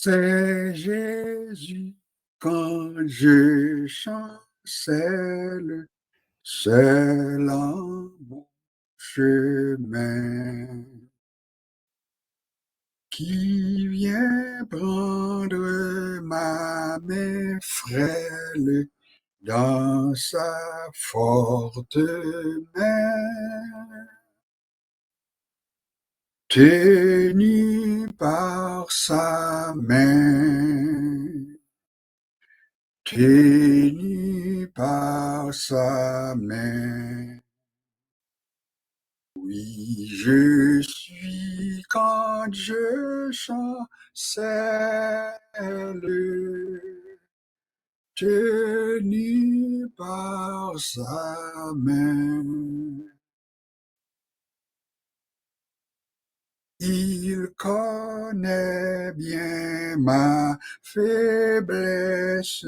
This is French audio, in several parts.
C'est Jésus quand je chancelle, seul en bon chemin, qui vient prendre ma main frêle dans sa forte main, tenu par sa main, tenu par sa main. Oui, je suis quand je chancelle, tenu par sa main. Il connaît bien ma faiblesse,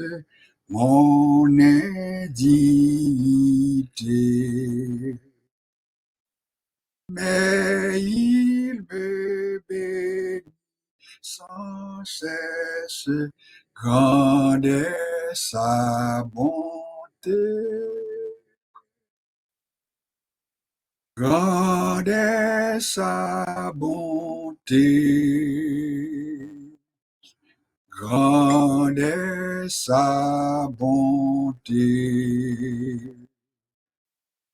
mon indignité. Mais il me bénit sans cesse, grande est sa bonté. Grande est sa bonté. Grande est sa bonté.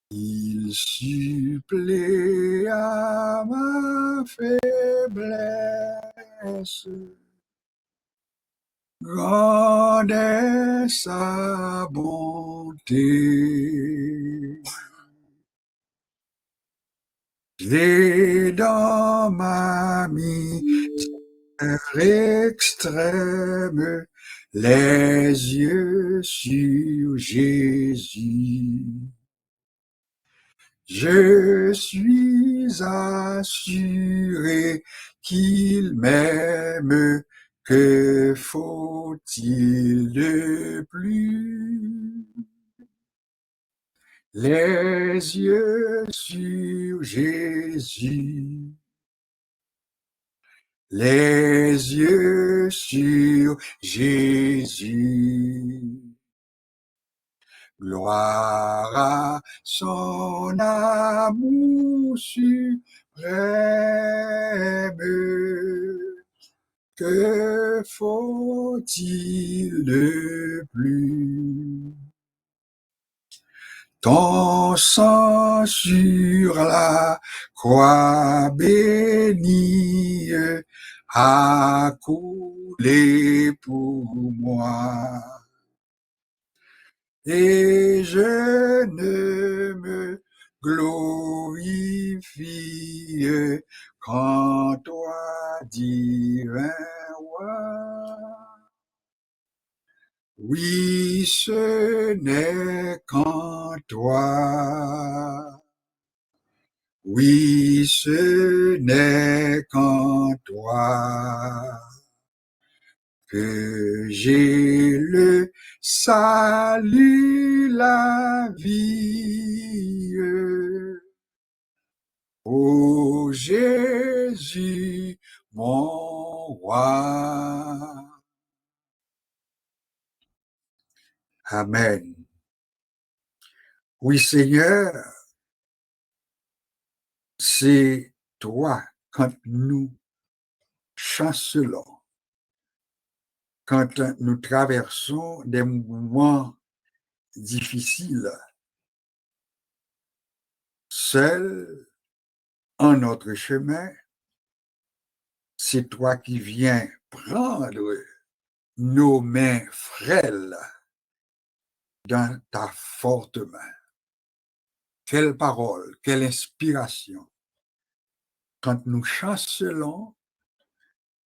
Il supplée à ma faiblesse. Grande est sa bonté. J'ai dans ma misère extrême les yeux sur Jésus. Je suis assuré qu'il m'aime, que faut-il de plus? Les yeux sur Jésus, les yeux sur Jésus. Gloire à son amour suprême, que faut-il de plus? Ton sang sur la croix bénie a coulé pour moi. Et je ne me glorifie qu'en toi, divin roi. Oui, ce n'est qu'en toi. Oui, ce n'est qu'en toi que j'ai le salut, la vie. Ô Jésus, mon roi. Amen. Oui, Seigneur, c'est toi quand nous chancelons, quand nous traversons des moments difficiles, seuls en notre chemin, c'est toi qui viens prendre nos mains frêles dans ta forte main. Quelle parole, quelle inspiration. Quand nous chancelons,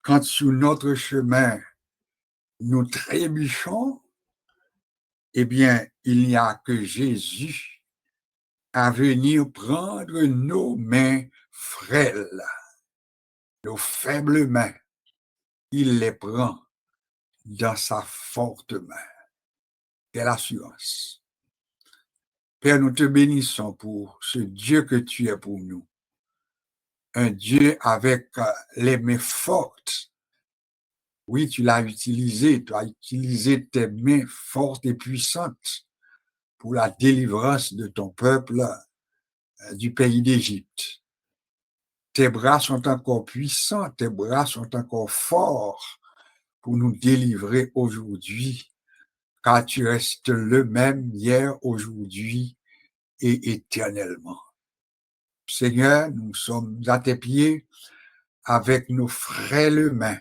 quand sur notre chemin, nous trébuchons, eh bien, il n'y a que Jésus à venir prendre nos mains frêles, nos faibles mains. Il les prend dans sa forte main. Quelle assurance. Père, nous te bénissons pour ce Dieu que tu es pour nous. Un Dieu avec les mains fortes, Oui, tu l'as utilisé, tu as utilisé tes mains fortes et puissantes pour la délivrance de ton peuple du pays d'Égypte. Tes bras sont encore puissants, tes bras sont encore forts pour nous délivrer aujourd'hui, car tu restes le même hier, aujourd'hui et éternellement. Seigneur, nous sommes à tes pieds avec nos frêles mains,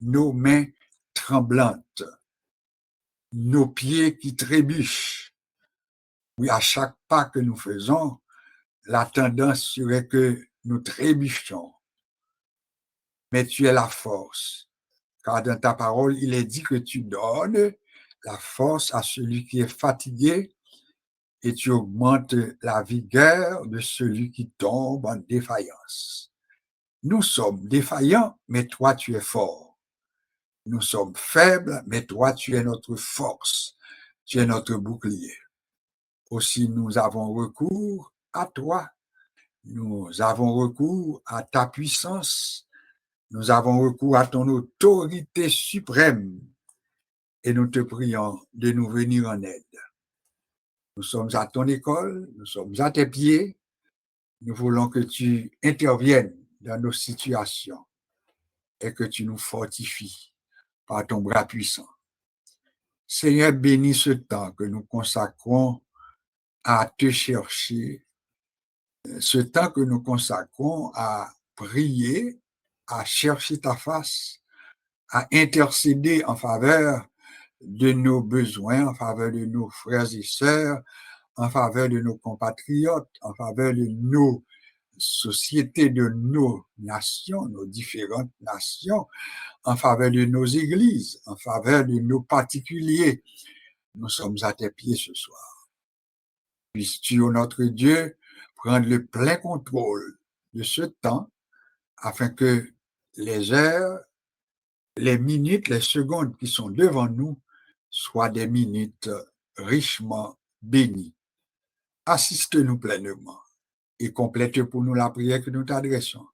nos mains tremblantes, nos pieds qui trébuchent. Oui, à chaque pas que nous faisons, la tendance serait que nous trébuchons. Mais tu es la force, car dans ta parole, il est dit que tu donnes la force à celui qui est fatigué et tu augmentes la vigueur de celui qui tombe en défaillance. Nous sommes défaillants, mais toi, tu es fort. Nous sommes faibles, mais toi, tu es notre force. Tu es notre bouclier. Aussi, nous avons recours à toi. Nous avons recours à ta puissance. Nous avons recours à ton autorité suprême. Et nous te prions de nous venir en aide. Nous sommes à ton école, nous sommes à tes pieds. Nous voulons que tu interviennes dans nos situations et que tu nous fortifies par ton bras puissant. Seigneur, bénis ce temps que nous consacrons à te chercher, ce temps que nous consacrons à prier, à chercher ta face, à intercéder en faveur de nos besoins, en faveur de nos frères et sœurs, en faveur de nos compatriotes, en faveur de nos sociétés, de nos nations, nos différentes nations, en faveur de nos églises, en faveur de nos particuliers. Nous sommes à tes pieds ce soir. Puisses-tu, ô notre Dieu, prendre le plein contrôle de ce temps afin que les heures, les minutes, les secondes qui sont devant nous soient des minutes richement bénies. Assiste-nous pleinement et complète pour nous la prière que nous t'adressons,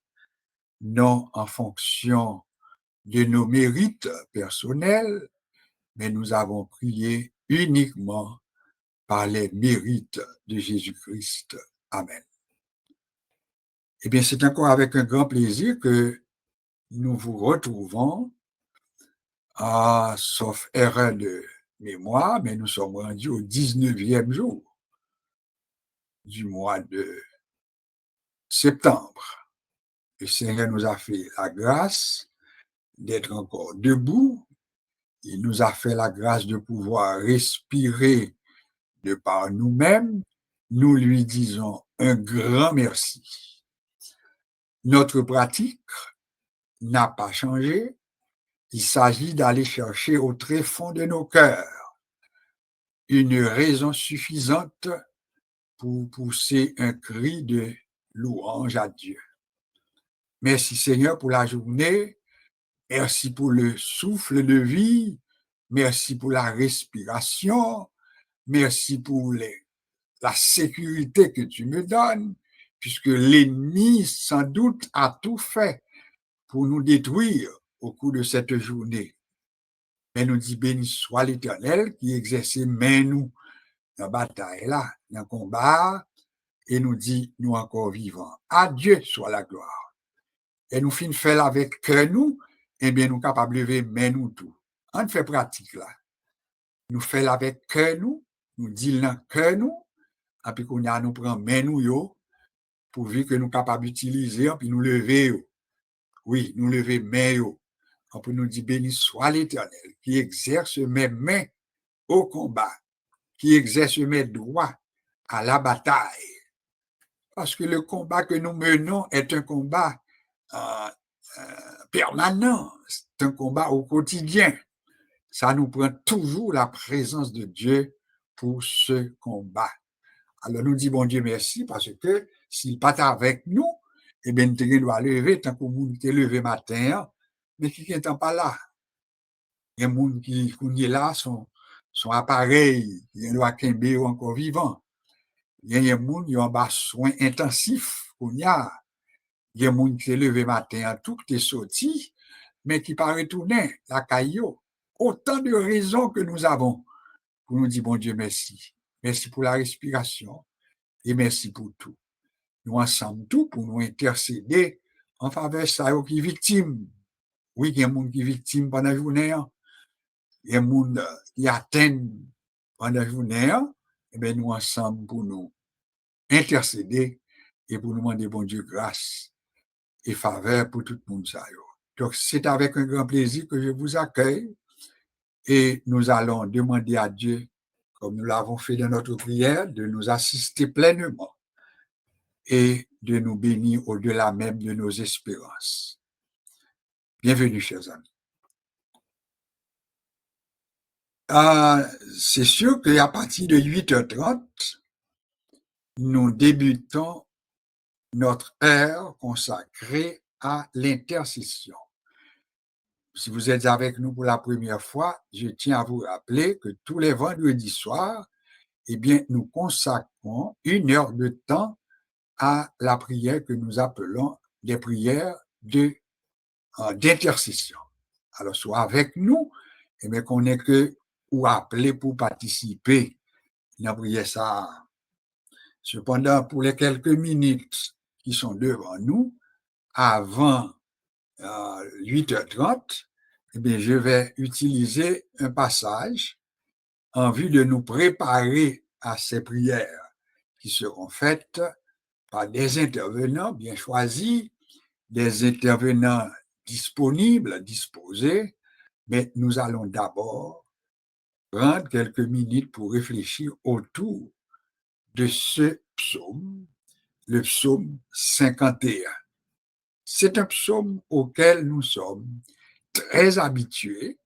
non en fonction de nos mérites personnels, mais nous avons prié uniquement par les mérites de Jésus-Christ. Amen. Eh bien, c'est encore avec un grand plaisir que nous vous retrouvons, sauf erreur de mémoire, mais nous sommes rendus au 19e jour du mois de septembre. Le Seigneur nous a fait la grâce d'être encore debout. Il nous a fait la grâce de pouvoir respirer de par nous-mêmes. Nous lui disons un grand merci. Notre pratique n'a pas changé. Il s'agit d'aller chercher au tréfonds de nos cœurs une raison suffisante pour pousser un cri de louange à Dieu. Merci Seigneur pour la journée. Merci pour le souffle de vie. Merci pour la respiration. Merci pour la sécurité que tu me donnes, puisque l'ennemi, sans doute, a tout fait pour nous détruire au cours de cette journée. Mais nous dit, béni soit l'Éternel qui exerçait main nous dans la bataille là, dans le combat, et nous dit, nous encore vivants. À Dieu soit la gloire. Et nous finissons faire avec cœur nous, eh bien nous capables de lever main nous tout. On fait pratique là. Nous faisons avec cœur nous disons dans cœur nous, et puis qu'on a nous prend main nous yo, pourvu que nous capables d'utiliser, puis nous lever yo. Oui, nous lever main yo. On peut nous dire béni soit l'Éternel qui exerce mes mains au combat, qui exerce mes doigts à la bataille. Parce que le combat que nous menons est un combat permanent, c'est un combat au quotidien. Ça nous prend toujours la présence de Dieu pour ce combat. Alors nous disons, bon Dieu, merci, parce que s'il pas avec nous, eh bien, nous doit lever, tant que nous sommes levé matin, mais qui n'est pas là. Il y a des gens qui sont là, sont appareils, il y a des gens qui sont encore vivants. Il y a des gens qui ont des soins intensifs. Il y a des gens qui sont levés matin, tout est sorti, mais qui pas retourné la caillou. Autant de raisons que nous avons pour nous dire, bon Dieu, merci. Merci pour la respiration et merci pour tout. Nous ensemble tout pour nous intercéder en faveur de ça qui est victime. Oui, il y a des gens qui sont victimes pendant la journée, il y a des gens qui atteignent pendant la journée, et bien nous ensemble pour nous intercéder et pour nous demander, bon Dieu, grâce et faveur pour tout le monde. Donc, c'est avec un grand plaisir que je vous accueille et nous allons demander à Dieu, comme nous l'avons fait dans notre prière, de nous assister pleinement et de nous bénir au-delà même de nos espérances. Bienvenue, chers amis. C'est sûr qu'à partir de 8h30, nous débutons notre heure consacrée à l'intercession. Si vous êtes avec nous pour la première fois, je tiens à vous rappeler que tous les vendredis soirs, eh bien, nous consacrons 1 heure de temps à la prière que nous appelons des prières d'intercession. Alors, soit avec nous, eh bien, qu'on est que ou appelé pour participer dans la prière ça. Cependant, pour les quelques minutes qui sont devant nous, avant 8h30, eh bien, je vais utiliser un passage en vue de nous préparer à ces prières qui seront faites par des intervenants bien choisis, des intervenants disponibles, disposés, mais nous allons d'abord prendre quelques minutes pour réfléchir autour de ce psaume, le psaume 51. C'est un psaume auquel nous sommes très habitués,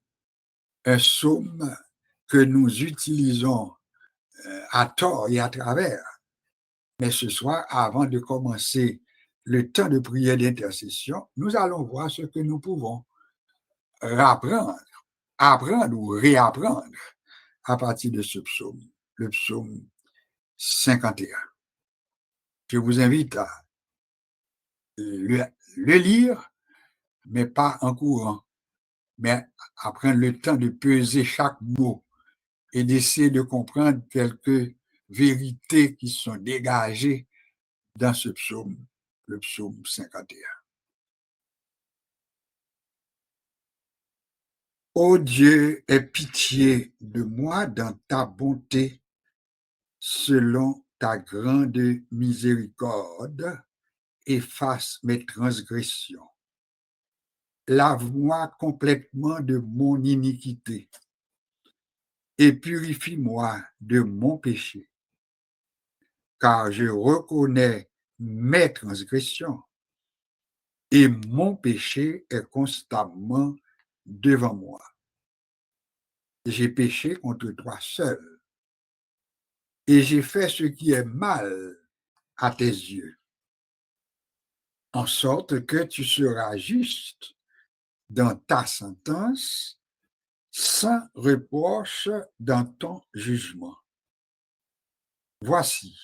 un psaume que nous utilisons à tort et à travers. Mais ce soir, avant de commencer le temps de prière d'intercession, nous allons voir ce que nous pouvons apprendre ou réapprendre à partir de ce psaume, le psaume 51. Je vous invite à le lire, mais pas en courant, mais à prendre le temps de peser chaque mot et d'essayer de comprendre quelques vérités qui sont dégagées dans ce psaume, le psaume 51. Ô Dieu, aie pitié de moi dans ta bonté, selon ta grande miséricorde, efface mes transgressions. Lave-moi complètement de mon iniquité et purifie-moi de mon péché, car je reconnais mes transgressions et mon péché est constamment devant moi. J'ai péché contre toi seul et j'ai fait ce qui est mal à tes yeux, en sorte que tu seras juste dans ta sentence, sans reproche dans ton jugement. Voici,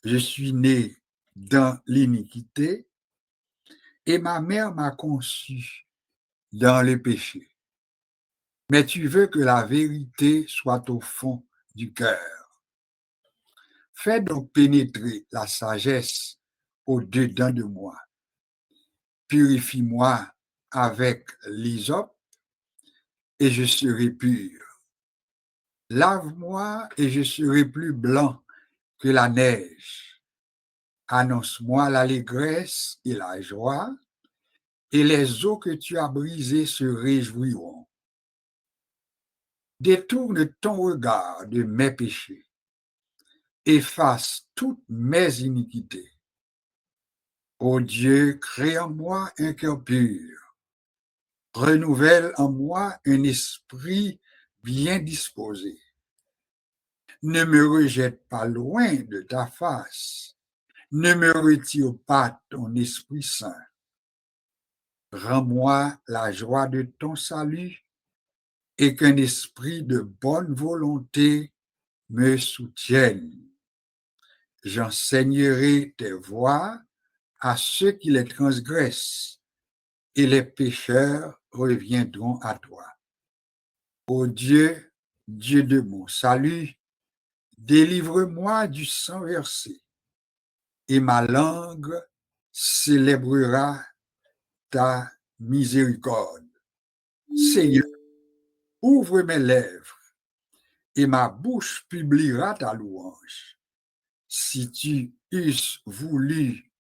je suis né dans l'iniquité et ma mère m'a conçu dans le péché. Mais tu veux que la vérité soit au fond du cœur. Fais donc pénétrer la sagesse au-dedans de moi. Purifie-moi avec l'hysope et je serai pur. Lave-moi et je serai plus blanc que la neige. Annonce-moi l'allégresse et la joie, et les eaux que tu as brisées se réjouiront. Détourne ton regard de mes péchés. Efface toutes mes iniquités. Ô Dieu, crée en moi un cœur pur. Renouvelle en moi un esprit bien disposé. Ne me rejette pas loin de ta face. Ne me retire pas ton Esprit Saint. Rends-moi la joie de ton salut et qu'un esprit de bonne volonté me soutienne. J'enseignerai tes voies à ceux qui les transgressent et les pécheurs reviendront à toi. Ô Dieu, Dieu de mon salut, délivre-moi du sang versé, et ma langue célébrera ta miséricorde. Seigneur, ouvre mes lèvres, et ma bouche publiera ta louange. Si tu eusses voulu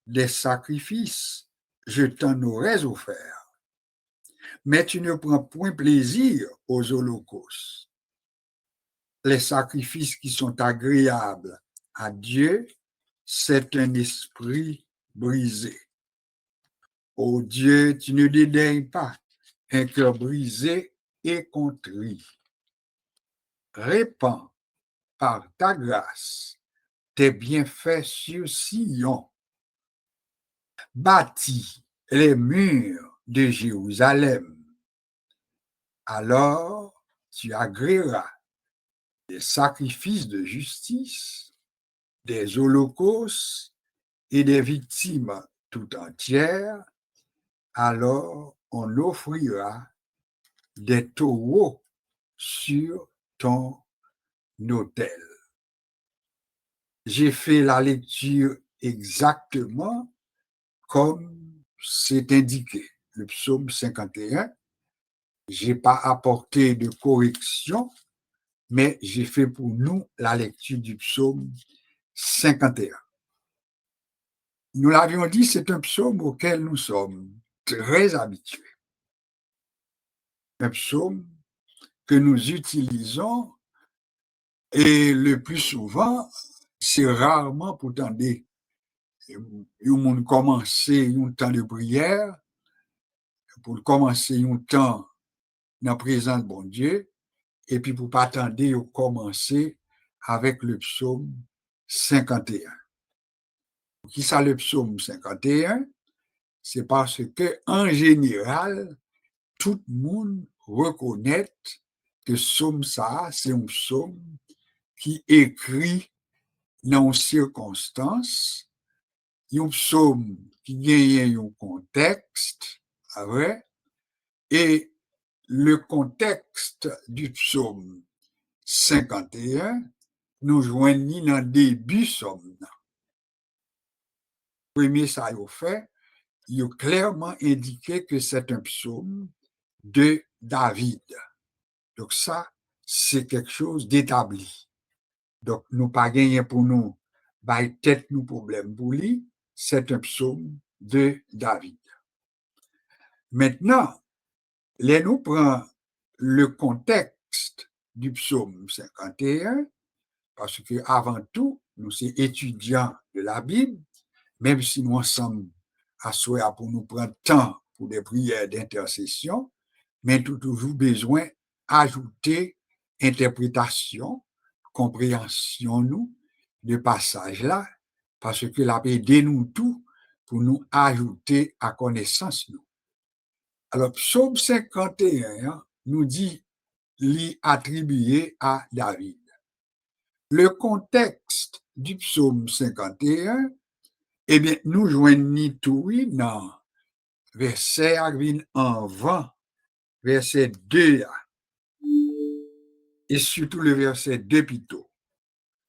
des sacrifices, je t'en aurais offert. Mais tu ne prends point plaisir aux holocaustes. Les sacrifices qui sont agréables à Dieu, c'est un esprit brisé. Ô Dieu, tu ne dédaignes pas un cœur brisé et contrit. Répands par ta grâce tes bienfaits sur Sion. Bâtis les murs de Jérusalem. Alors tu agréeras des sacrifices de justice, des holocaustes et des victimes tout entières. Alors on offrira des taureaux sur ton autel. J'ai fait la lecture exactement comme c'est indiqué. Le psaume 51, je n'ai pas apporté de correction, mais j'ai fait pour nous la lecture du psaume 51. Nous l'avions dit, c'est un psaume auquel nous sommes très habitués. Un psaume que nous utilisons et le plus souvent, c'est rarement pour tendre un commencer un temps de prière, pour commencer un temps dans la présence de bon Dieu, et puis pour pas attendre au commencer avec le psaume 51. Qui ça le psaume 51? C'est parce que en général, tout le monde reconnaît que psaume ça, c'est un psaume qui écrit dans une circonstance, un psaume qui gagne un contexte, vrai? Et le contexte du psaume 51 nous joignit dans le début psaume. Premier, ça y fait, il a clairement indiqué que c'est un psaume de David. Donc ça, c'est quelque chose d'établi. Donc, nous pas gagné pour nous, tête nous problème pour lui, c'est un psaume de David. Maintenant, là, nous prenons le contexte du psaume 51, parce que avant tout, nous sommes étudiants de la Bible, même si nous sommes assoyés pour nous prendre temps pour des prières d'intercession, mais tout toujours besoin d'ajouter interprétation, compréhension nous de passage là, parce que la paix aide nous tout pour nous ajouter à connaissance nous. Alors, psaume 51 nous dit l'y attribué à David. Le contexte du psaume 51, eh bien, nous joignons tout dans verset en 20, verset 2, et surtout le verset 2 plutôt.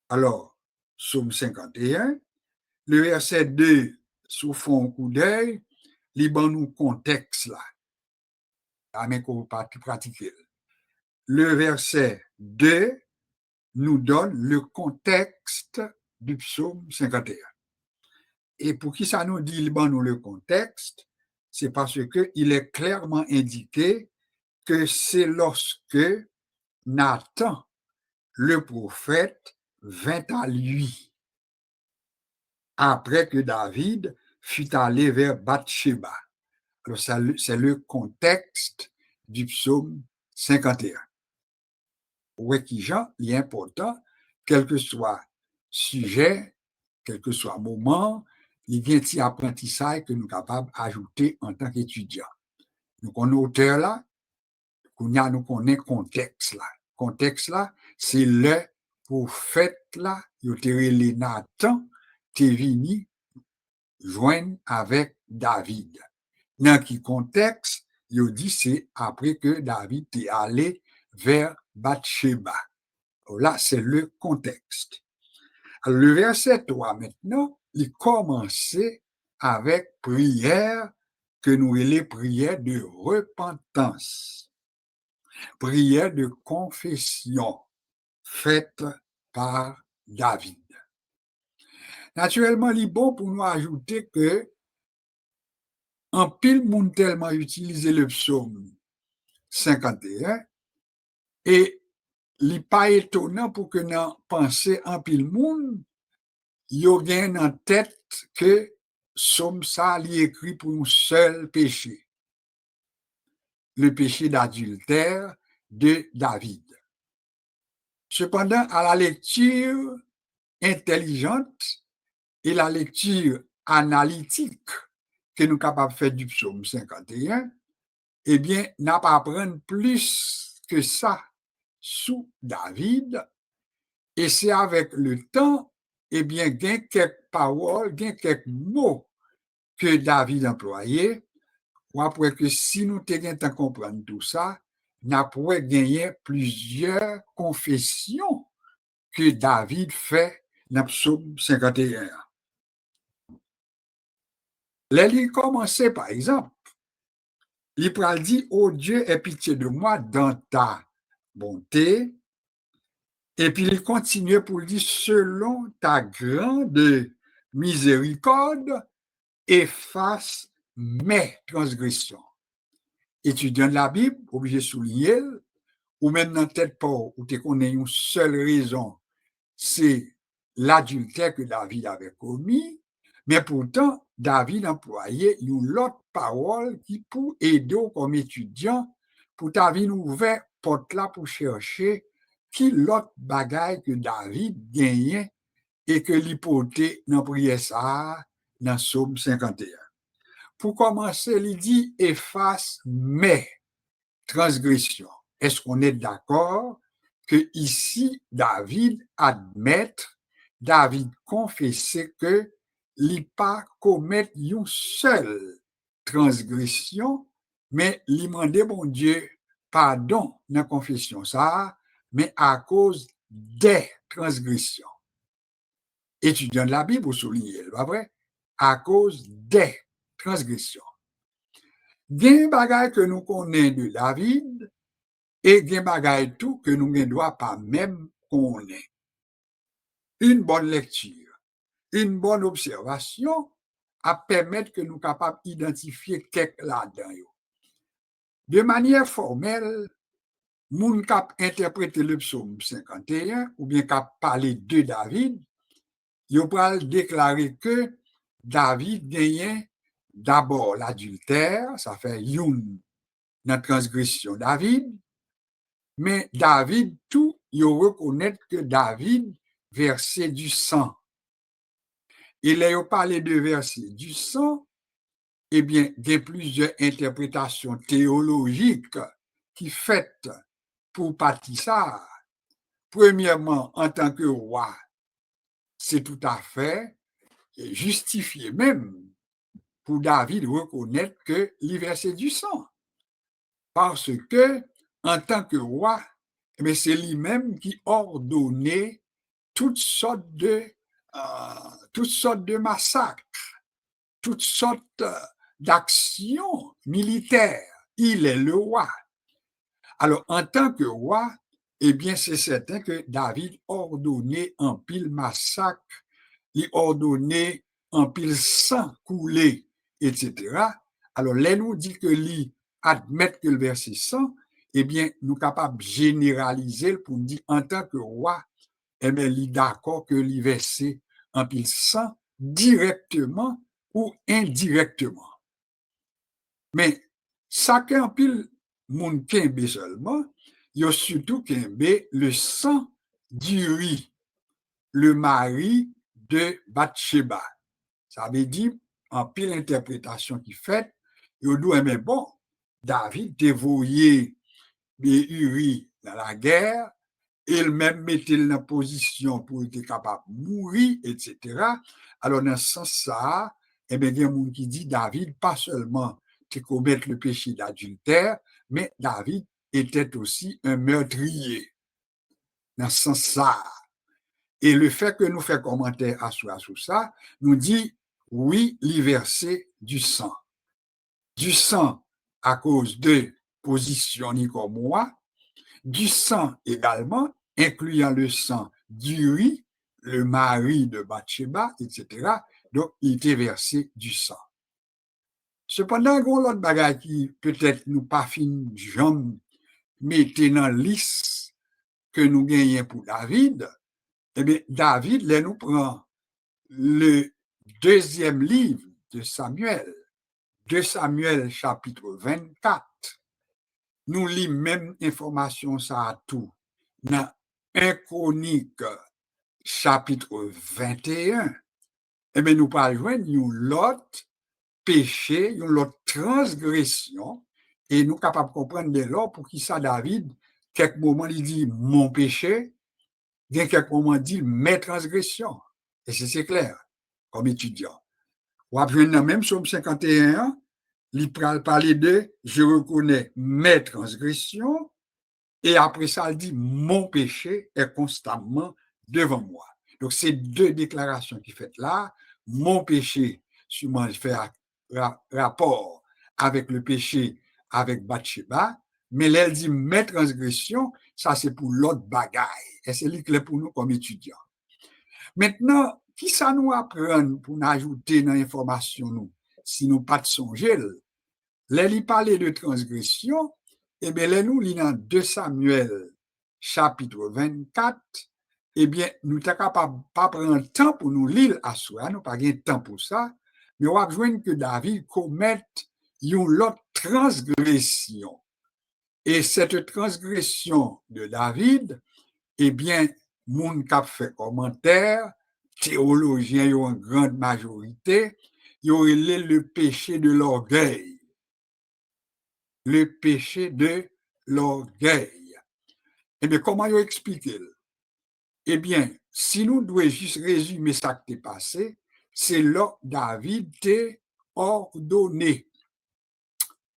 Alors, psaume 51, le verset 2, sous fond coup d'œil, liban nous contexte là, avec qu'on va pratiquer. Le verset 2 nous donne le contexte du psaume 51. Et pour qui ça nous dit liban nous le contexte, c'est parce qu'il est clairement indiqué que c'est lorsque Nathan, le prophète, vint à lui, après que David fut allé vers Bathsheba. Alors, c'est le contexte du psaume 51. Oui, qui Jean, il est important, quel que soit sujet, quel que soit moment, il vient de apprentissage que nous sommes capables d'ajouter en tant qu'étudiants. Donc, on est auteur là, nous connaissons contexte là. Contexte là, c'est le prophète là, il a Nathan, qui est venu joindre avec David. Dans quel contexte, il dit c'est après que David est allé vers Bathsheba. Là, c'est le contexte. Alors, le verset 3 maintenant, il commençait avec prière que nous les prières de repentance, prière de confession faite par David. Naturellement, il est bon pour nous ajouter que en pile monde tellement utilisé le psaume 51 et il n'est pas étonnant pour que nous pensions en pile monde, il y a en tête que psaume ça est écrit pour un seul péché, le péché d'adultère de David. Cependant, à la lecture intelligente et la lecture analytique que nous sommes capables de faire du psaume 51, eh bien, n'a pas apprendre plus que ça sous David. Et c'est avec le temps, eh bien, il y a quelques paroles, il y a quelques mots que David employait. Ou après que si nous te comprendre tout ça, nous pourrons gagner plusieurs confessions que David fait dans le psaume 51. Là, il commençait par exemple, il dit, oh Dieu, aie pitié de moi dans ta bonté. Et puis il continuait pour dire, selon ta grande miséricorde, efface mes transgressions. Étudiant de la Bible, obligé de souligner, ou même dans tête pas, où tu connais une seule raison, c'est l'adultère que David avait commis, mais pourtant, David employait une autre parole qui pour aider comme étudiant, pour David ouvert porte là pour chercher qui l'autre bagaille que David gagnait et que l'hypothèse dans prière ça, dans Psaume 51. Pour commencer, il dit efface mes transgressions. Est-ce qu'on est d'accord que ici, David admet, David confessait que il pas commettre une seule transgression, mais il demandait bon Dieu pardon dans la confession ça, mais à cause des transgressions. Étudiant de la Bible, vous soulignez, pas vrai? À cause des transgressions. Il y a un bagage que nous connaissons de David, et il y a un bagage tout que nous ne doit pas même connaître. Une bonne lecture, une bonne observation à permettre que nous soyons capables d'identifier quelques là-dedans. De manière formelle, moun cap interpréter le psaume 51 ou bien cap parler de David, il va déclarer que David gagnait d'abord l'adultère, ça fait une dans transgression David, mais David, tout, il reconnaît que David versait du sang. Il a parlé de verser du sang, eh bien, il y a plusieurs interprétations théologiques qui faites pour Pâtissard. Premièrement, en tant que roi, c'est tout à fait justifié même pour David reconnaître que il versait du sang. Parce que, en tant que roi, mais c'est lui-même qui ordonnait toutes sortes de massacres, toutes sortes d'actions militaires. Il est le roi. Alors, en tant que roi, eh bien, c'est certain que David ordonnait un pile massacre, il ordonnait un pile sang coulé, etc. Alors, là, nous dit que lui admettre que le verset 100, eh bien, nous sommes capables de généraliser pour dire en tant que roi, eh bien, il est d'accord que lui verser un pile 100 directement ou indirectement. Mais ça qu'un pile moun kembe seulement, il y a surtout kembe le sang d'Uri, le mari de Bathsheba. Ça veut dire, en pile interprétation qui fait, il dit, mais bon, David dévoyé Uri dans la guerre, il même mettait dans la position pour être capable de mourir, etc. Alors, dans ce sens-là, eh bien, il y a un monde qui dit David, pas seulement commettre le péché d'adultère, mais David était aussi un meurtrier, dans ce sens-là. Et le fait que nous faisons commentaire à sur ça, nous dit, oui, il versait du sang. Du sang à cause de position comme moi, du sang également, incluant le sang d'Uri, le mari de Bathsheba, etc. Donc, il était versé du sang. Cependant, il y a l'autre bagage qui peut-être nous pas fin jamais mettez dans la liste que nous gagnons pour David. Eh bien, David, là, nous prend le deuxième livre de Samuel, chapitre 24. Nous lisons même information ça à tout dans 1 Chronique chapitre 21. Eh bien, nous parlons de l'autre péché, une l'autre transgression, et nous sommes capables de comprendre dès lors pour qui ça David, quelques moments il dit mon péché, bien quelques moments il dit mes transgressions. Et c'est clair, comme étudiant. Ou après, même sur 51, il parle de je reconnais mes transgressions, et après ça, il dit mon péché est constamment devant moi. Donc, c'est deux déclarations qui fait là. Mon péché, sûrement, fait rapport avec le péché avec Bathsheba, mais là, elle dit mes transgressions, ça c'est pour l'autre bagaille. Et c'est lui pour nous comme étudiants. Maintenant, qui ça nous apprend pour nous ajouter dans l'information, nous, si nous pas de songer? Là, il parlait de transgression, eh bien, là, nous lisons dans 2 Samuel, chapitre 24, eh bien, nous ne sommes pas prendre le temps pour nous lire à soi, nous n'avons pas de temps pour ça, mais on va voir que David commet une autre transgression. Et cette transgression de David, eh bien, moun qui a fait commentaire, théologiens en grande majorité, ils ont le péché de l'orgueil. Le péché de l'orgueil. Eh bien, comment ils expliqué? Eh bien, si nous devons juste résumer ça qui est passé, c'est là David t'a ordonné.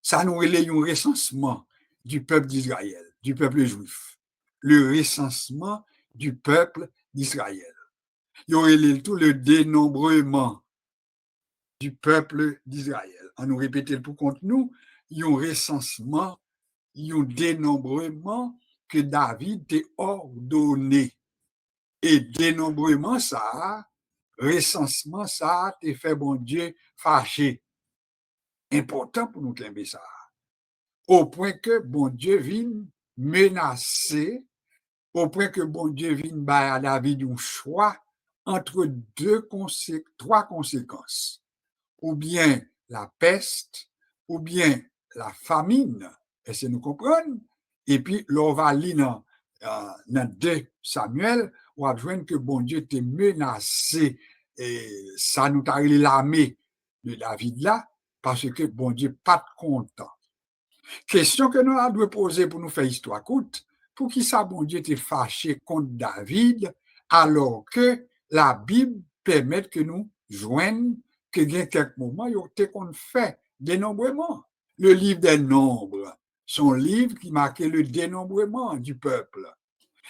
Ça nous relève un recensement du peuple d'Israël, du peuple juif. Le recensement du peuple d'Israël. Il y aurait tout le dénombrement du peuple d'Israël. On nous répétait pour contre nous, il y a un recensement, il y a un dénombrement que David t'a ordonné. Et dénombrement ça, recensement ça, t'a fait bon Dieu fâché. Important pour nous qu'aimer ça. Au point que bon Dieu vienne menacer, au point que bon Dieu vienne à David un choix entre trois conséquences. Ou bien la peste, ou bien la famine, et c'est nous comprendre. Et puis, l'on va lire dans 2 Samuel, on va voir que bon Dieu t'est menacé, et ça nous a l'armée de David là, parce que bon Dieu pas content. Question que nous devons poser pour nous faire histoire courte, pour qui ça bon Dieu t'est fâché contre David, alors que la Bible permet que nous joignons que il y a quelques moments, il y a qu'on fait dénombrement. Le livre des Nombres, son livre qui marquait le dénombrement du peuple.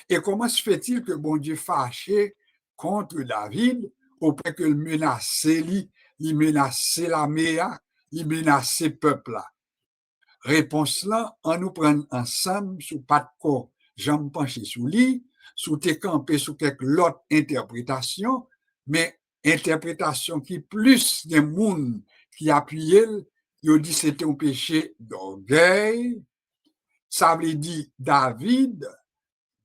Et comment se fait-il que bon Dieu fâché contre David, au point que le menaçait, il menaçait l'armée, il menaçait le peuple. Réponse là, on nous prend ensemble sous pas de corps, j'en penché sous lit, sous tes campé sous quelques autres interprétations, mais interprétation qui plus des monde qui appuyaient, ils dit c'était un péché d'orgueil. Ça veut dire David,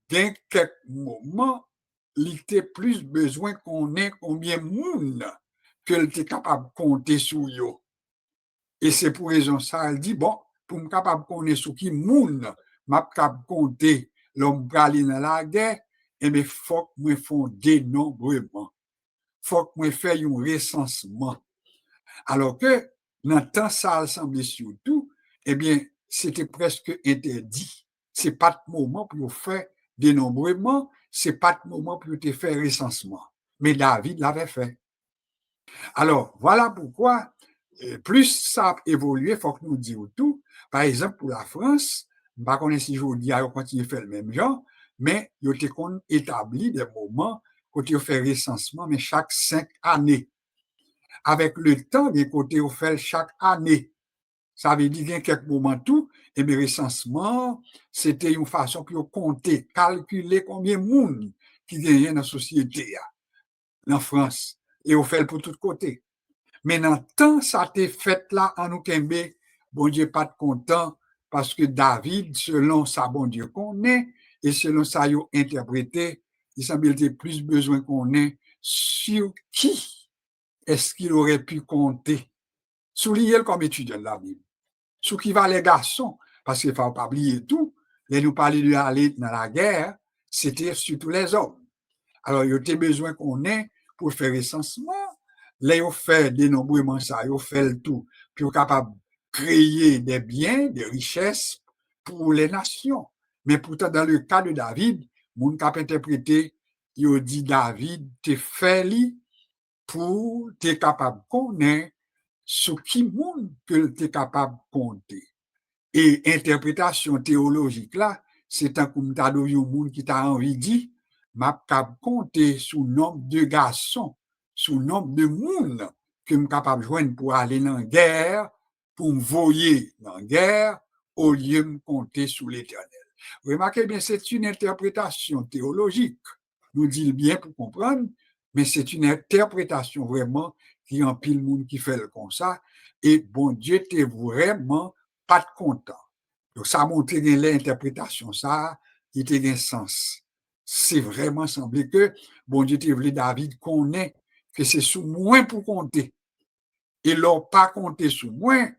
dans quelques moments, il était plus besoin qu'on ait combien de monde qu'il était capable de compter sur eux. Et c'est pour raison ça, elle dit, bon, pour me capable de connaître sur qui monde, m'a capable de compter l'homme brali dans la guerre, et bien, faut que moi font dénombrement. Faut que moi fasse un recensement. Alors que, dans le temps, ça semblait surtout, eh bien, c'était presque interdit. C'est pas de moment pour faire dénombrement, c'est pas de moment pour te faire recensement. Mais David l'avait fait. Alors, voilà pourquoi plus ça a évolué, il faut que nous disions tout. Par exemple, pour la France, je ne sais pas si je vous dis, on continue à faire le même genre, mais il y a établi des moments où on fait recensement, mais chaque 5 années. Avec le temps, des côtés, on fait chaque année. Ça veut dire qu'il y a quelques moments tout, et mes recensements, c'était une façon pour compter, calculer combien de monde qui gagne dans la société, en France, et on fait pour tous côtés. Maintenant, tant ça t'est fait là en nous kembe, bon Dieu pas de content, parce que David, selon sa bon Dieu qu'on est, et selon ça il a interprété, il semble qu'il plus besoin qu'on ait sur qui est-ce qu'il aurait pu compter, sur lui comme étudiant de la Bible, sur qui va les garçons, parce qu'il ne faut pas oublier tout, les nous parler de aller dans la guerre, c'était surtout les hommes. Alors, il y a besoin qu'on ait pour faire recensement. Là, ils ont fait dénombrement ça, ils ont fait le tout, puis ils sont capables de créer des biens, des richesses pour les nations. Mais pourtant, dans le cas de David, mon cap interprété, il a dit David, t'es fait pour t'es capable de connaître ce qui monde que t'es capable de compter. Et interprétation théologique là, c'est un comme t'as un monde qui t'a envie de dire, m'a capable compter sous nombre de garçons, sous nombre de monde que je capable de joindre pour aller dans la guerre, pour me voyer dans la guerre, au lieu de me compter sous l'éternel. Remarquez bien, c'est une interprétation théologique. Nous dit bien pour comprendre, mais c'est une interprétation vraiment qui empile le monde qui fait le comme ça. Et bon Dieu t'es vraiment pas de content. Donc, ça a montré que l'interprétation, ça, il était un sens. C'est vraiment semblé que, bon Dieu, tu voulu David qu'on ait, que c'est sous moins pour compter. Et leur pas compté sous moins,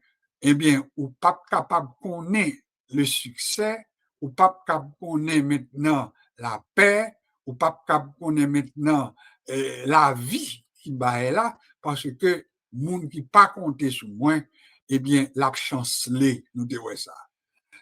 eh bien, ou pas capable qu'on ait le succès, ou pas capable qu'on ait maintenant la paix, ou pas capable qu'on ait maintenant la vie qui est là, parce que monde qui pas compté sous moins, eh bien, la chancelé, nous devons ça.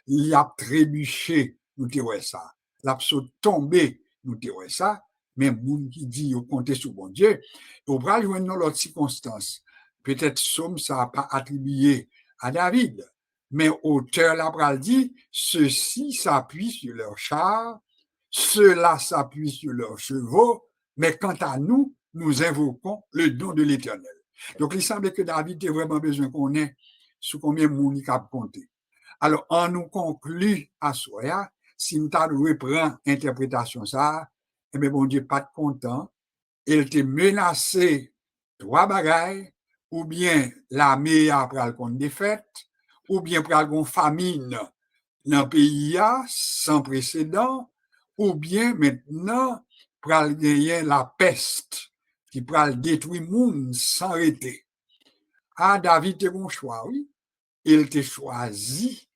Il a trébuché, nous devons ça. L'a tombé, nous devons ça. Mais monde qui dit, au compter sur bon Dieu, au bras, jouer dans l'autre circonstance. Peut-être somme ça n'a pas attribué à David. Mais auteur l'a dit, ceux-ci s'appuient sur leurs chars, ceux-là s'appuient sur leurs chevaux, mais quant à nous, nous invoquons le don de l'Éternel. Donc, il semble que David ait vraiment besoin qu'on ait sur combien de monde il a compté. Alors, on nous conclut à soi, si nous avons reprend l'interprétation ça, eh bien, bon Dieu, pas de content, il te menacé trois bagailles, ou bien l'armée après le compte défaite, ou bien pour une famine dans le pays sans précédent, ou bien maintenant pour gagner la peste qui pourra détruire le monde sans arrêter. Ah, David, tu bon choix, oui. Il t'a choisi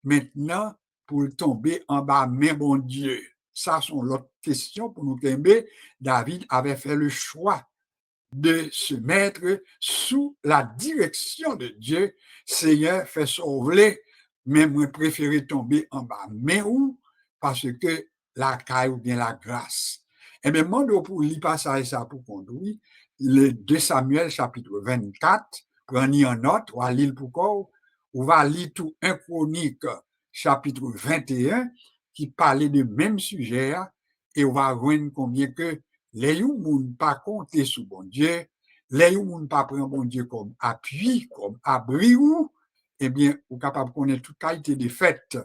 maintenant pour tomber en bas, mais bon Dieu. Ça, c'est l'autre question pour nous tomber. David avait fait le choix de se mettre sous la direction de Dieu. Seigneur, fait sauver, mais moi préféré tomber en bas. Mais où? Parce que la caille ou bien la grâce. Et bien, moi, pour lire passage ça pour conduire, le 2 Samuel chapitre 24, prenez en note, ou à lire pour on va lire tout un chronique chapitre 21 qui parlait du même sujet et on va voir combien que les gens ne pas compter sur bon Dieu, les gens ne pas prendre bon Dieu comme appui, comme abri ou, eh bien, on est capable de connaître toute qualité de fait.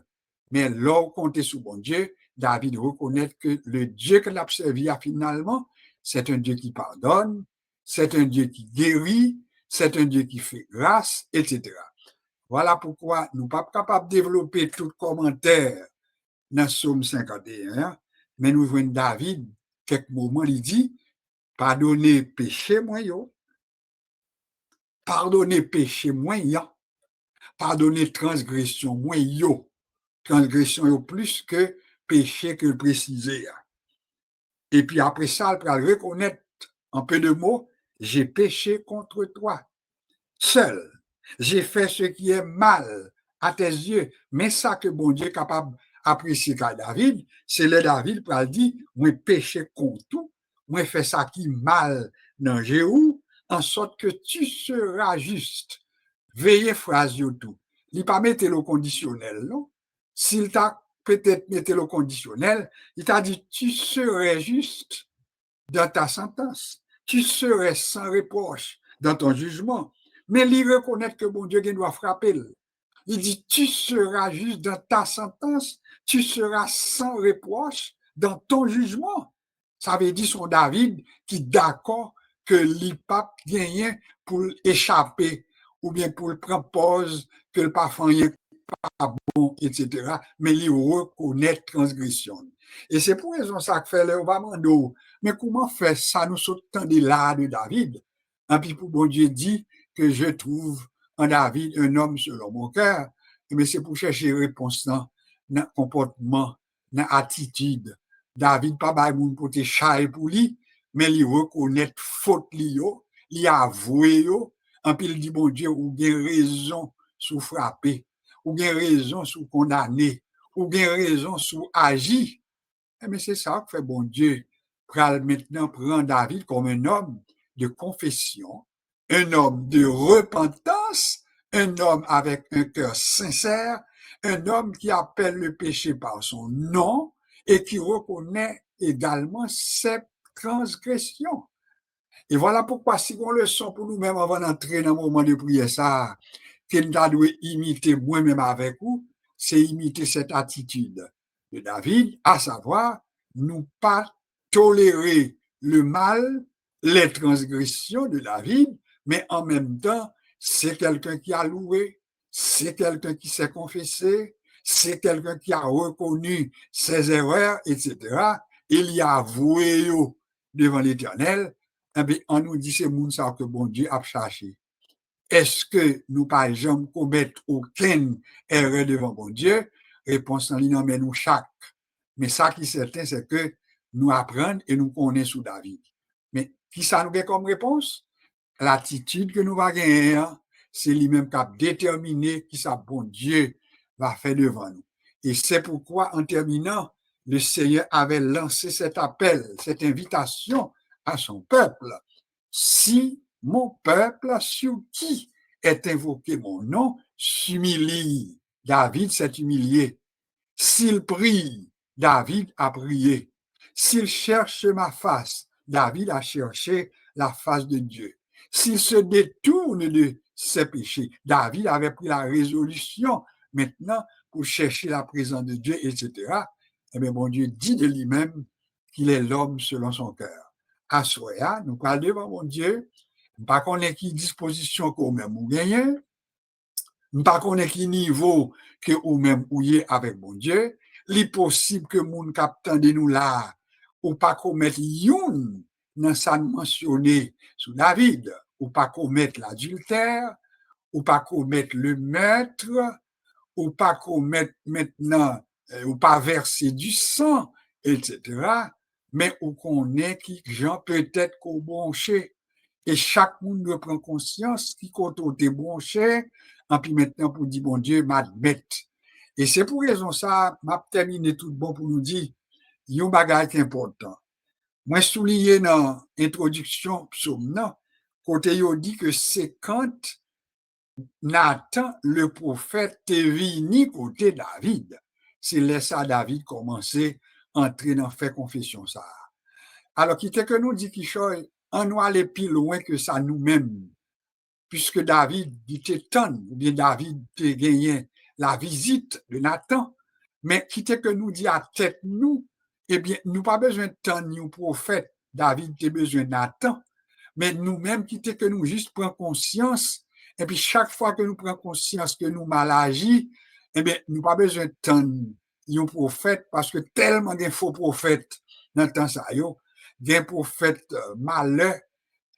Mais là, compter sur bon Dieu, David reconnaît que le Dieu que l'a servi finalement, c'est un Dieu qui pardonne, c'est un Dieu qui guérit, c'est un Dieu qui fait grâce, etc. Voilà pourquoi nous ne sommes pas capables de développer tout commentaire dans Somme 51, mais nous voyons David, quelques moments, il dit, pardonnez péché moi yo, pardonnez péché moi yo, pardonnez transgression moi yo, transgression yo plus que péché que précisé. Et puis après ça, il va reconnaître en peu de mots, j'ai péché contre toi, seul. J'ai fait ce qui est mal à tes yeux. Mais ça que bon Dieu est capable d'apprécier qu'à David, c'est le David qui a dit, moi péché contre tout, moi fait ça qui est mal dans Jéhu, en sorte que tu seras juste. veillez phrase yo tout. Il pas mettre le conditionnel, non? S'il t'a peut-être mis le conditionnel, il t'a dit tu serais juste dans ta sentence. Tu serais sans reproche dans ton jugement. Mais il reconnaît que bon Dieu doit frapper. Il dit, tu seras juste dans ta sentence, tu seras sans reproche dans ton jugement. Ça veut dire son David qui d'accord que l'IPAP gagne pour échapper ou bien pour prendre pause, que le parfum n'est pas bon, etc. Mais il reconnaît transgression. Et c'est pour raison ça que fait le Obamando. Mais comment faire ça nous sortons de là de David? Et puis pour bon Dieu dit que je trouve en David un homme selon mon cœur. Mais c'est pour chercher réponse dans le comportement, dans l'attitude. David pas bail moun pour te chailler pour lui, mais il reconnaît faute li yo, il avoué yo, en puis il dit bon Dieu ou bien raison sous frapper, ou bien raison sous condamner, ou bien raison sous agir. Mais c'est ça que fait bon Dieu. Pral maintenant prend David comme un homme de confession, un homme de repentance, un homme avec un cœur sincère, un homme qui appelle le péché par son nom et qui reconnaît également ses transgressions. Et voilà pourquoi si on le sent pour nous-mêmes avant d'entrer dans le moment de prière, ça, qu'il doit imiter moi-même avec vous, c'est imiter cette attitude de David, à savoir, nous pas tolérer le mal, les transgressions de David, mais en même temps, c'est quelqu'un qui a loué, c'est quelqu'un qui s'est confessé, c'est quelqu'un qui a reconnu ses erreurs, etc. Il y a avoué devant l'Éternel. Eh bien, on nous dit c'est moun ça que bon Dieu a cherché. Est-ce que nous, par exemple, commettons aucune erreur devant bon Dieu? Réponse en ligne, mais nous chaque. Mais ça qui est certain, c'est que nous apprenons et nous connaissons sous David. Mais qui ça nous fait comme réponse? L'attitude que nous va gagner, c'est lui-même qui a déterminé qui ça bon Dieu va faire devant nous. Et c'est pourquoi, en terminant, le Seigneur avait lancé cet appel, cette invitation à son peuple. Si mon peuple sur qui est invoqué mon nom s'humilie, David s'est humilié. S'il prie, David a prié. S'il cherche ma face, David a cherché la face de Dieu. S'il se détourne de ses péchés, David avait pris la résolution maintenant pour chercher la présence de Dieu, etc. Eh bien, bon Dieu dit de lui-même qu'il est l'homme selon son cœur. À Soya, nous parlons devant mon Dieu, pas qu'on ait qui disposition qu'on même ou gagner, pas qu'on ait qui niveau que ou même ou y avec mon Dieu, il possible que moun captant de nous là, ou pas commettre yon dans ça mentionné sous David, ou pas commettre l'adultère, ou pas commettre le meurtre, ou pas commettre maintenant, ou pas verser du sang, etc. Mais ou qu'on est qui gens peut-être qu'on bronché. Et chaque monde doit prendre conscience qui compte te bronché, et puis maintenant pour dire bon Dieu, m'admettre. Et c'est pour raison ça, m'a terminé tout bon pour nous dire, il y a un bagage important. Moi, souligné dans l'introduction psaume, non, côté il dit que c'est quand Nathan, le prophète, est venu côté David. C'est là David commençait à entrer dans faire confession ça. Alors, qui était que nous dit qu'il on doit aller plus loin que ça nous-mêmes, puisque David était tant, ou bien David a gagné la visite de Nathan, mais qui était que nous dit à tête nous, eh bien, nous pas besoin de tant nous prophète, David a besoin de Nathan, mais nous-mêmes qui était que nous juste prendre conscience, et puis chaque fois que nous prenons conscience que nous mal agi, eh bien, nous pas besoin de tant un prophète, parce que tellement de faux prophètes dans le temps ça, des prophètes malheurs,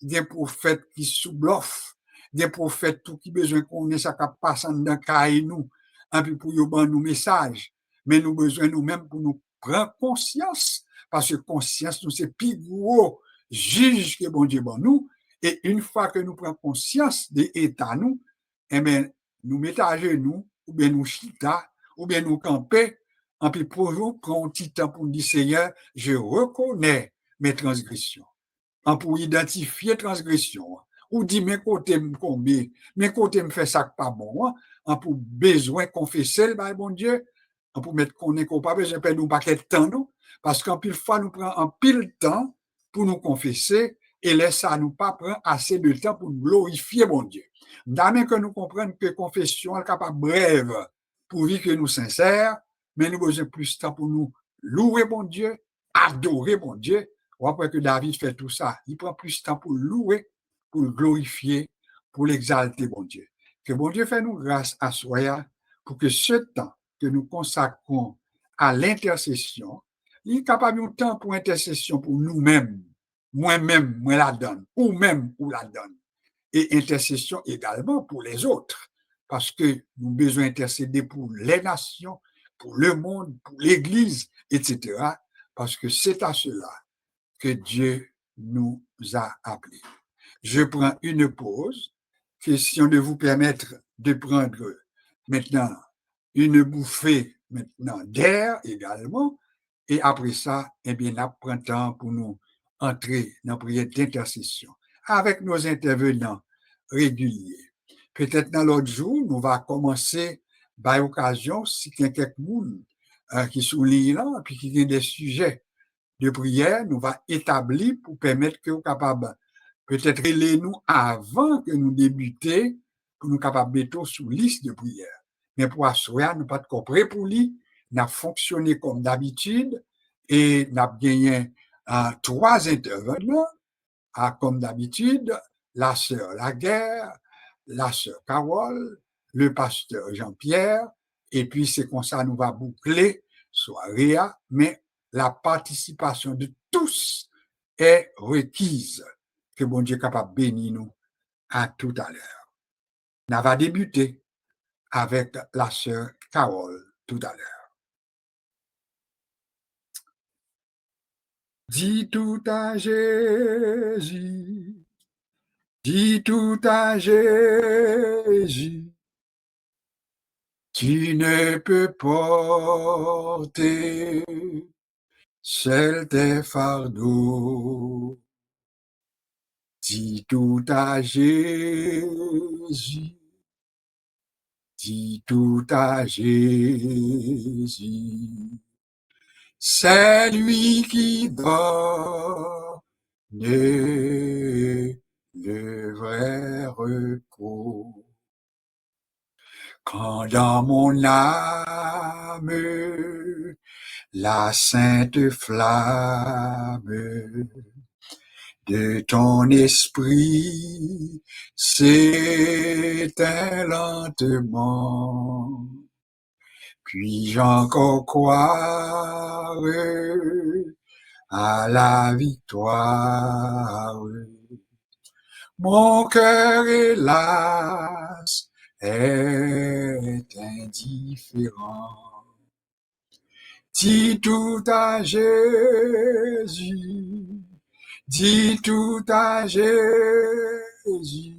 des prophètes qui sous-bluffent, des prophètes tout qui besoin qu'on ait ça qui passe dans caille nous, et puis pour nous nous message, mais nous besoin nous-mêmes pour nous prendre conscience, parce que conscience nous c'est plus gros juge que bon Dieu bon nous, et une fois que nous prenons conscience de l'état nous, eh bien, nous mettons à genoux, ou bien nous chita, ou bien nous camper, et puis pour nous prendre un petit temps pour dire Seigneur, je reconnais mes transgressions. Pour identifier transgression, ou dit, mais côté me combien, mais côté me fait ça pas bon, hein, on pour besoin confesser, bah, bon Dieu, on pour mettre qu'on est coupable, je peux nous pas de temps, non, parce qu'en pile fois, nous prenons un pile temps pour nous confesser, et laisse ça nous pas prendre assez de temps pour glorifier mon Dieu. D'ailleurs que nous comprenions que confession est capable brève, pourvu que nous sincères, mais nous avons besoin plus de temps pour nous louer mon Dieu, adorer mon Dieu. Après que David fait tout ça, il prend plus de temps pour louer, pour le glorifier, pour l'exalter, mon Dieu. Que mon Dieu fait nous grâce à soi pour que ce temps que nous consacrons à l'intercession, il est capable de temps pour intercession pour nous-mêmes. Moi-même, moi la donne, ou même, ou la donne. Et intercession également pour les autres, parce que nous avons besoin d'intercéder pour les nations, pour le monde, pour l'Église, etc. Parce que c'est à cela que Dieu nous a appelés. Je prends une pause, question de vous permettre de prendre maintenant une bouffée maintenant d'air également, et après ça, eh bien, on prend temps pour nous entrer dans la prière d'intercession avec nos intervenants réguliers. Peut-être dans l'autre jour, nous va commencer par occasion, si il y a quelqu'un qui souligne là, puis qui a des sujets de prière, nous va établir pour permettre que nous capables peut-être les nous avant que nous débutions, pour nous capables de mettre sous liste de prière. Mais pour assurer, nous pas de comprendre pour lui, nous avons fonctionné comme d'habitude et nous avons gagné 3 intervenants, comme d'habitude, la sœur Laguerre, la sœur Carole, le pasteur Jean-Pierre, et puis c'est comme ça nous va boucler soirée, mais la participation de tous est requise. Que bon Dieu est capable de bénir nous à tout à l'heure. On va débuter avec la sœur Carole tout à l'heure. Dis tout à Jésus, dis tout à Jésus, tu ne peux porter seul tes fardeaux. Dis tout à Jésus, dis tout à Jésus. C'est lui qui donne le vrai repos. Quand dans mon âme la sainte flamme de ton esprit s'éteint lentement, puis-je encore croire à la victoire. Mon cœur, hélas, est indifférent. Dis tout à Jésus, dis tout à Jésus,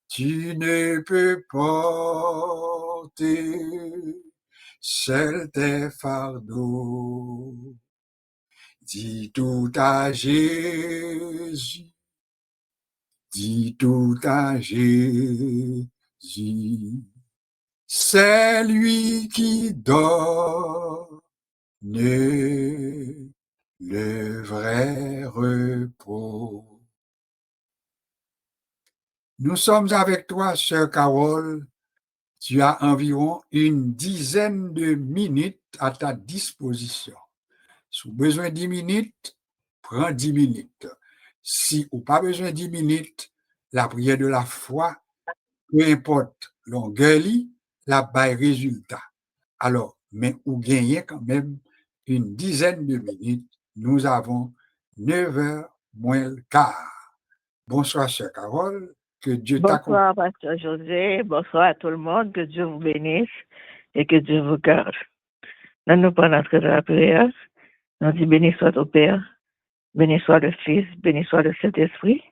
tu ne peux porter seul tes fardeaux. Dis tout à Jésus, dis tout à Jésus. C'est lui qui donne le vrai repos. Nous sommes avec toi, sœur Carole. Tu as environ une dizaine de minutes à ta disposition. Si vous avez besoin de 10 minutes, prends 10 minutes. Si vous n'avez pas besoin de 10 minutes, la prière de la foi, peu importe longueur, la bail résultat. Alors, mais vous gagnez quand même une dizaine de minutes. Nous avons 9h moins le quart. Bonsoir, chère Carole. Que Dieu t'accompagne. Bonsoir, pasteur José. Bonsoir à tout le monde. Que Dieu vous bénisse et que Dieu vous garde. Nous nous prenons l'entrée de la prière. Nous disons béni soit au Père, béni soit le Fils, béni soit le Saint-Esprit.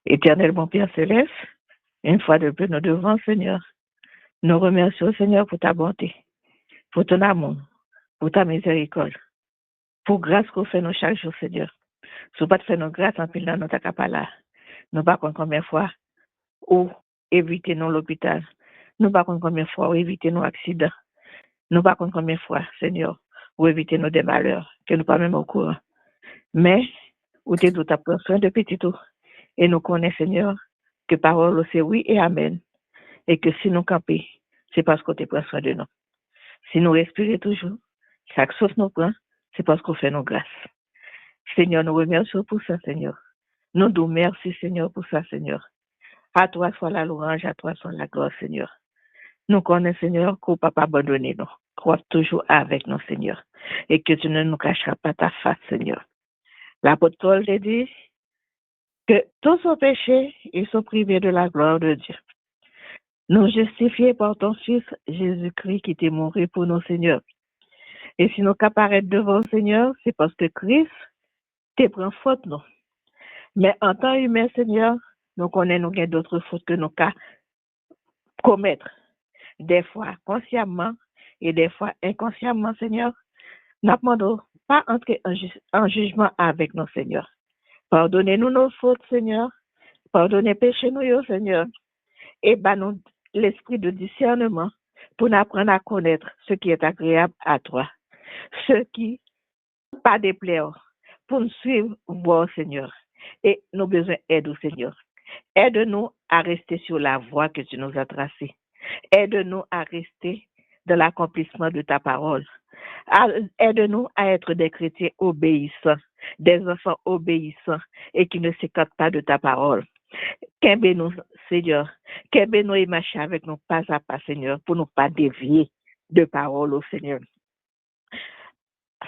Éternel mon Père céleste, une fois de plus, nous devons, Seigneur. Nous remercions, Seigneur, pour ta bonté, pour ton amour, pour ta miséricorde, pour grâce qu'on fait nous chaque jour, Seigneur. Si vous pas de faire nos grâces en pile dans notre capala, Nous pas combien de fois ou éviter nous l'hôpital. Nous pas combien de fois ou éviter nos accidents. Nous pas combien de fois, Seigneur, ou éviter nos des malheurs, que nous pas même au courant. Mais, ou t'es tout à prendre soin de petit tout. Et nous connaissons, Seigneur, que parole c'est oui et amen. Et que si nous campons, c'est parce qu'on te prend soin de nous. Si nous respirons toujours, chaque chose nous prend, c'est parce qu'on fait nos grâces. Seigneur, nous remercions pour ça, Seigneur. Nous nous merci, Seigneur, pour ça, Seigneur. À toi soit la louange, à toi soit la gloire, Seigneur. Nous connaissons, Seigneur, qu'on ne peut pas abandonner nous. Crois toujours avec nous, Seigneur. Et que tu ne nous cacheras pas ta face, Seigneur. L'apôtre Paul te dit que tous sont péchés, ils sont privés de la gloire de Dieu. Nous justifiés par ton Fils Jésus-Christ qui t'est mort pour nos Seigneurs. Et si nous apparaître devant le Seigneur, c'est parce que Christ te prend faute, non. Mais en tant qu'humain, Seigneur, nous connaissons d'autres fautes que nous qu'à commettre. Des fois consciemment et des fois inconsciemment, Seigneur. Nous demandons pas entrer en jugement avec nos Seigneur. Pardonnez-nous nos fautes, Seigneur. Pardonnez péché nous, Seigneur. Et nous l'esprit de discernement pour nous apprendre à connaître ce qui est agréable à toi. Ce qui pas déplaire pour nous suivre, voir, Seigneur. Et nos besoins aide au Seigneur. Aide-nous à rester sur la voie que tu nous as tracée. Aide-nous à rester dans l'accomplissement de ta parole. Aide-nous à être des chrétiens obéissants, des enfants obéissants et qui ne s'écartent pas de ta parole. Qu'aimez-nous, Seigneur. Qu'aimez-nous et marcher avec nous pas à pas, Seigneur, pour ne pas dévier de parole au Seigneur.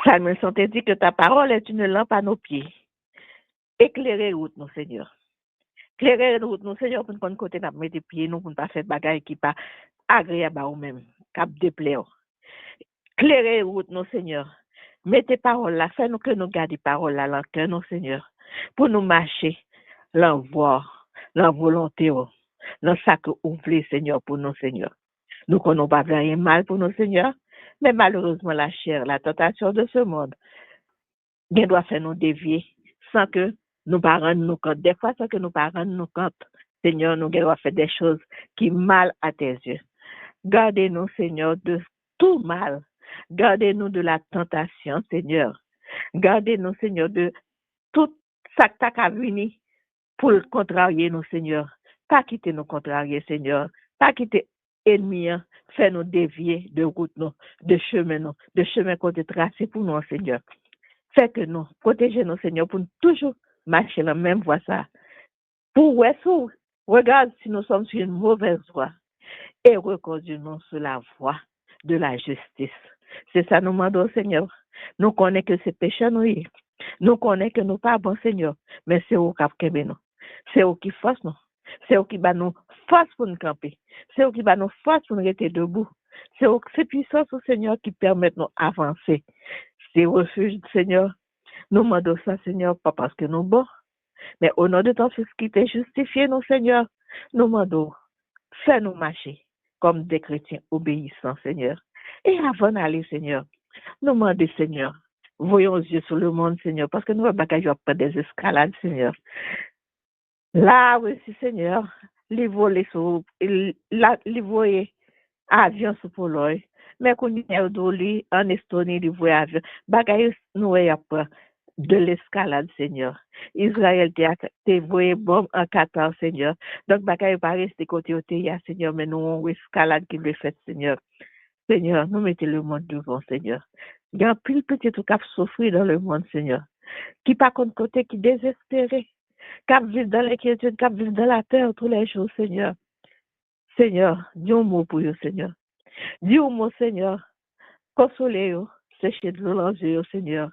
Salme 100 dit que ta parole est une lampe à nos pieds. Éclairez route, nous, Seigneur. Éclairez route, nous, Seigneur, pour nous côté n'a mettre pieds, nous, pour ne pas faire bagaille qui pas agréable à nous-mêmes, cap déplaire. Éclairez route, nous, Seigneur. Mettez parole là, fais-nous que nous gardions parole là, dans cœur, nous, Seigneur, pour nous marcher, l'envoi, la volonté, dans ça que vous voulez, Seigneur, pour nous, Seigneur. Nous connaissons pas rien mal pour nous, Seigneur, mais malheureusement, la chair, la tentation de ce monde, bien doit faire nous dévier sans que nous ne rendions nous compte. Des fois, sans que nous ne rendions nous compte, Seigneur, nous devons faire des choses qui mal à tes yeux. Gardez-nous, Seigneur, de tout mal. Gardez-nous de la tentation, Seigneur. Gardez-nous, Seigneur, de tout ça qui t'a venu pour contrarier nous, Seigneur. Pas quitter nous contrarier, Seigneur. Pas quitter ennemis, faire nous dévier de route, nous, de chemin qu'on a tracé pour nous, Seigneur. Fait que nous, protégez-nous, Seigneur, pour nous toujours marcher la même voie, ça. Pour regarde si nous sommes sur une mauvaise voie et reconduisons sur la voie de la justice. C'est ça nous demandons, Seigneur. Nous connaissons que c'est péché, nous. Nous connaissons que nous pas bon, Seigneur, mais c'est au cap que nous. C'est au qui force nous. C'est au qui va nous force pour nous camper. C'est au qui va nous force pour nous rester debout. C'est puissance au Seigneur qui permet de nous avancer. C'est refuge, Seigneur. Nous demandons ça, Seigneur, pas parce que nous bons, mais au nom de ton Fils qui t'est justifié, nous, Seigneur, nous demandons, fais-nous marcher comme des chrétiens obéissants, Seigneur. Et avant d'aller, Seigneur, nous demandons, Seigneur, voyons aux yeux sur le monde, Seigneur, parce que nous ne pouvons pas des escalades, Seigneur. Là aussi, Seigneur, les voler sur, les voyer avion sur Pologne, mais qu'on y a d'oli en Estonie, les voyer avion. Bagaille, nous y a pas de l'escalade, Seigneur. Israël t'a voyé bombe en 14, Seigneur. Donc, bagaille pas rester côté au Seigneur, mais nous, on escalade qui le fait, Seigneur. Seigneur, nous mettez le monde devant, Seigneur. Il y a plus petit tout cap souffrir dans le monde, Seigneur. Qui pas contre côté, qui désespéré. Cap vivre dans l'inquiétude, cap vivre dans la peur tous les jours, Seigneur. Seigneur, dis un mot pour eux, Seigneur. Dis un mot, Seigneur. Consolez-vous, séchez de l'enjeu, Seigneur.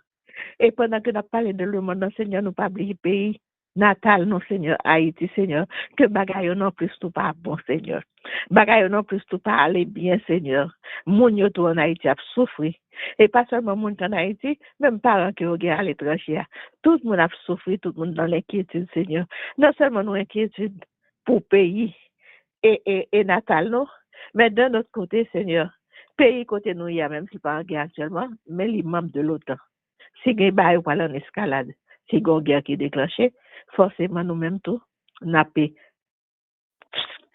Et pendant que nous parlons de le monde, Seigneur, nous pas oublier pays natal, non, Seigneur, Haïti, Seigneur, que bagaille non plus tout pas bon, Seigneur. Bagaille non plus tout pas aller bien, Seigneur. Moun yo tout en Haïti a souffri. Et pas seulement moun en Haïti, même parents qui ont à l'étranger. Tout le monde a souffri, tout le monde dans l'inquiétude, Seigneur. Non seulement nous inquiétude pour pays et natal, non, mais d'un autre côté, Seigneur, pays côté nous, il y a même si pas en guerre actuellement, mais les membres de l'OTAN. Si il y a en escalade, si il y a une guerre qui est déclenchée, forcément nous-mêmes tout, n'a pas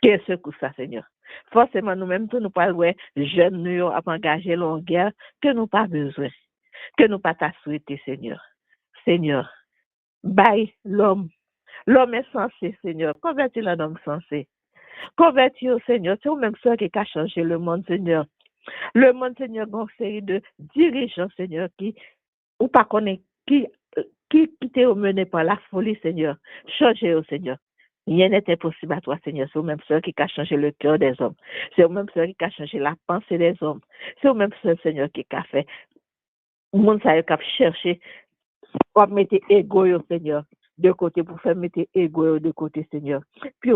qu'est-ce que ça, Seigneur. Forcément, nous-mêmes, nous pas loin, jeunes, nous avons engagé en guerre, que nous pas besoin, que nous pas t'a souhaité, Seigneur. Seigneur, bye l'homme. L'homme est censé, Seigneur. Convertis l'homme sensé. Convertis au Seigneur. C'est même ça qui a changé le monde, Seigneur. Le monde, Seigneur, une série de dirigeants, Seigneur, qui, ou pas connaît, qui t'est mené par la folie, Seigneur. Changez au Seigneur. Rien n'est impossible à toi, Seigneur. C'est au même seul qui a changé le cœur des hommes. C'est au même seul qui a changé la pensée des hommes. C'est au même seul, Seigneur, qui a fait. Le monde, ça a cherché pour mettre égo, Seigneur, de côté, pour faire mettre égo de côté, Seigneur. Puis,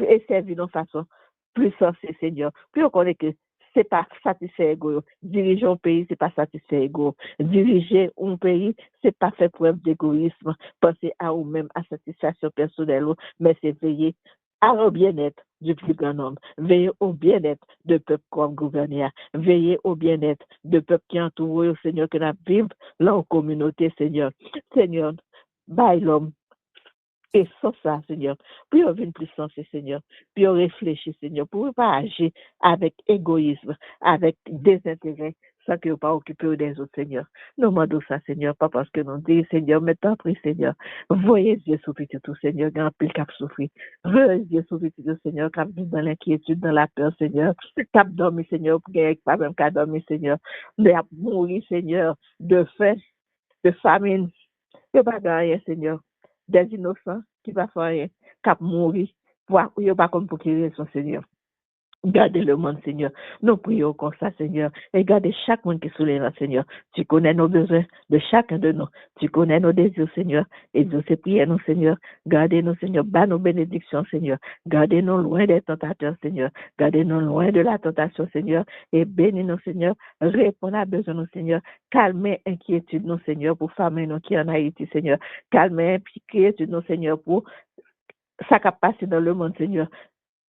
et servir de façon plus sensée, Seigneur. Puis, on connaît que c'est pas satisfait égo. Diriger un pays, c'est pas satisfait égo. Diriger un pays, c'est pas faire preuve d'égoïsme. Penser à vous-même, à satisfaction personnelle, mais c'est veiller au bien-être du plus grand nombre. Veiller au bien-être de peuple comme gouverneur. Veiller au bien-être de peuple qui entoure au Seigneur, que nous vivons là en communauté, Seigneur. Seigneur, bye l'homme. Et sans ça, Seigneur, puis on vient plus sensé, Seigneur, puis on réfléchit, Seigneur, pour ne pas agir avec égoïsme, avec désintérêt, sans que vous pas occuper des autres, Seigneur. Nous demandons ça, Seigneur, pas parce que nous disons, Seigneur, mais tant pis, Seigneur. Voyez Dieu souffrir tout, Seigneur, grand pile cap souffrir. Voyez Dieu souffrir tout, Seigneur, cap vivre dans l'inquiétude, dans la peur, Seigneur. Cap dormir, Seigneur, pour gagner pas même qu'à dormir, Seigneur. Mais à mourir, Seigneur, de faim, de famine. Il n'y a pas de rien, Seigneur. Des innocents qui va faire rien, qui mourir. Il n'y a pas comme pour qu'il raison, Seigneur. Gardez le monde, Seigneur. Nous prions comme ça, Seigneur. Et gardez chaque monde qui est sous les rangs, Seigneur. Tu connais nos besoins de chacun de nous. Tu connais nos désirs, Seigneur. Et Dieu, c'est prier nous, Seigneur. Gardez-nous, Seigneur. Bas nos bénédictions, Seigneur. Gardez-nous loin des tentateurs, Seigneur. Gardez-nous loin de la tentation, Seigneur. Et bénis-nous, Seigneur. Répondez à besoin, nous, Seigneur. Calmez inquiétude, nous, Seigneur, pour famille, nous qui en Haïti, Seigneur. Calmez inquiétude, nous, Seigneur, pour ça qui a passé dans le monde, Seigneur.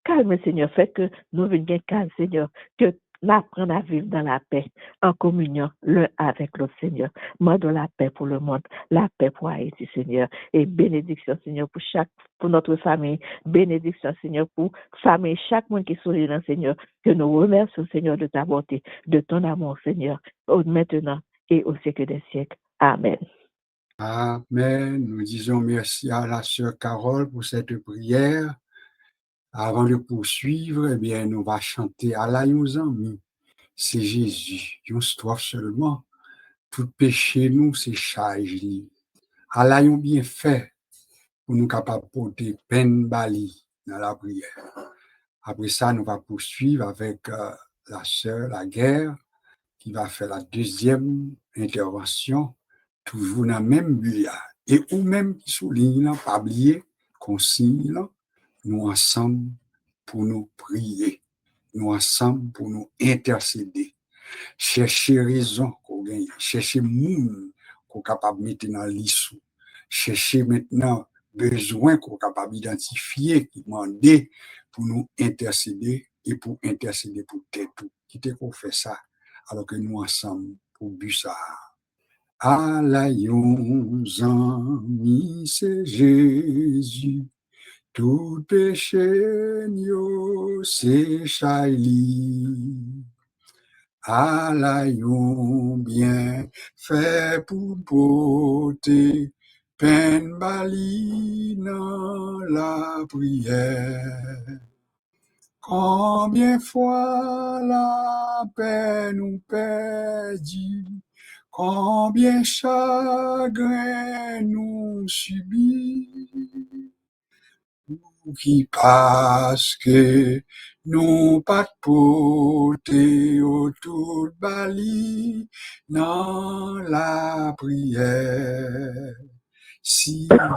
Calme, Seigneur, fait que nous venions calme, Seigneur, que l'apprendre à vivre dans la paix, en communion l'un avec l'autre, Seigneur. Mande la paix pour le monde, la paix pour Haïti, Seigneur. Et bénédiction, Seigneur, pour notre famille. Bénédiction, Seigneur, pour famille, chaque monde qui sourit, Seigneur. Que nous remercions, Seigneur, de ta bonté, de ton amour, Seigneur, maintenant et au siècle des siècles. Amen. Amen. Nous disons merci à la sœur Carole pour cette prière. Avant de poursuivre, eh bien, nous va chanter à la nos amis. C'est Jésus, une strophe seulement. Tout péché nous, c'est charge. À la bien fait pour nous capables de porter peine bali dans la prière. Après ça, nous va poursuivre avec la sœur, la guerre, qui va faire la deuxième intervention, toujours dans le même but. Et ou même qui souligne, pas oublier, consigne, nous ensemble pour nous prier, nous ensemble pour nous intercéder, chercher raison qu'on gagne, chercher monde qu'on est capable de mettre dans l'issue, chercher maintenant besoin qu'on est capable d'identifier, qui demander pour nous intercéder et pour intercéder pour tout. Qui t'est qu'on fait ça, alors que nous ensemble pour but ça. Alayons amis, c'est Jésus. Tout péché nous c'est chaili. Alayons bien fait pour porter peine bali dans la prière. Combien fois la peine nous perdit, combien chagrin nous subit, qui parce que nous pas porter autour de bali dans la prière. Si y a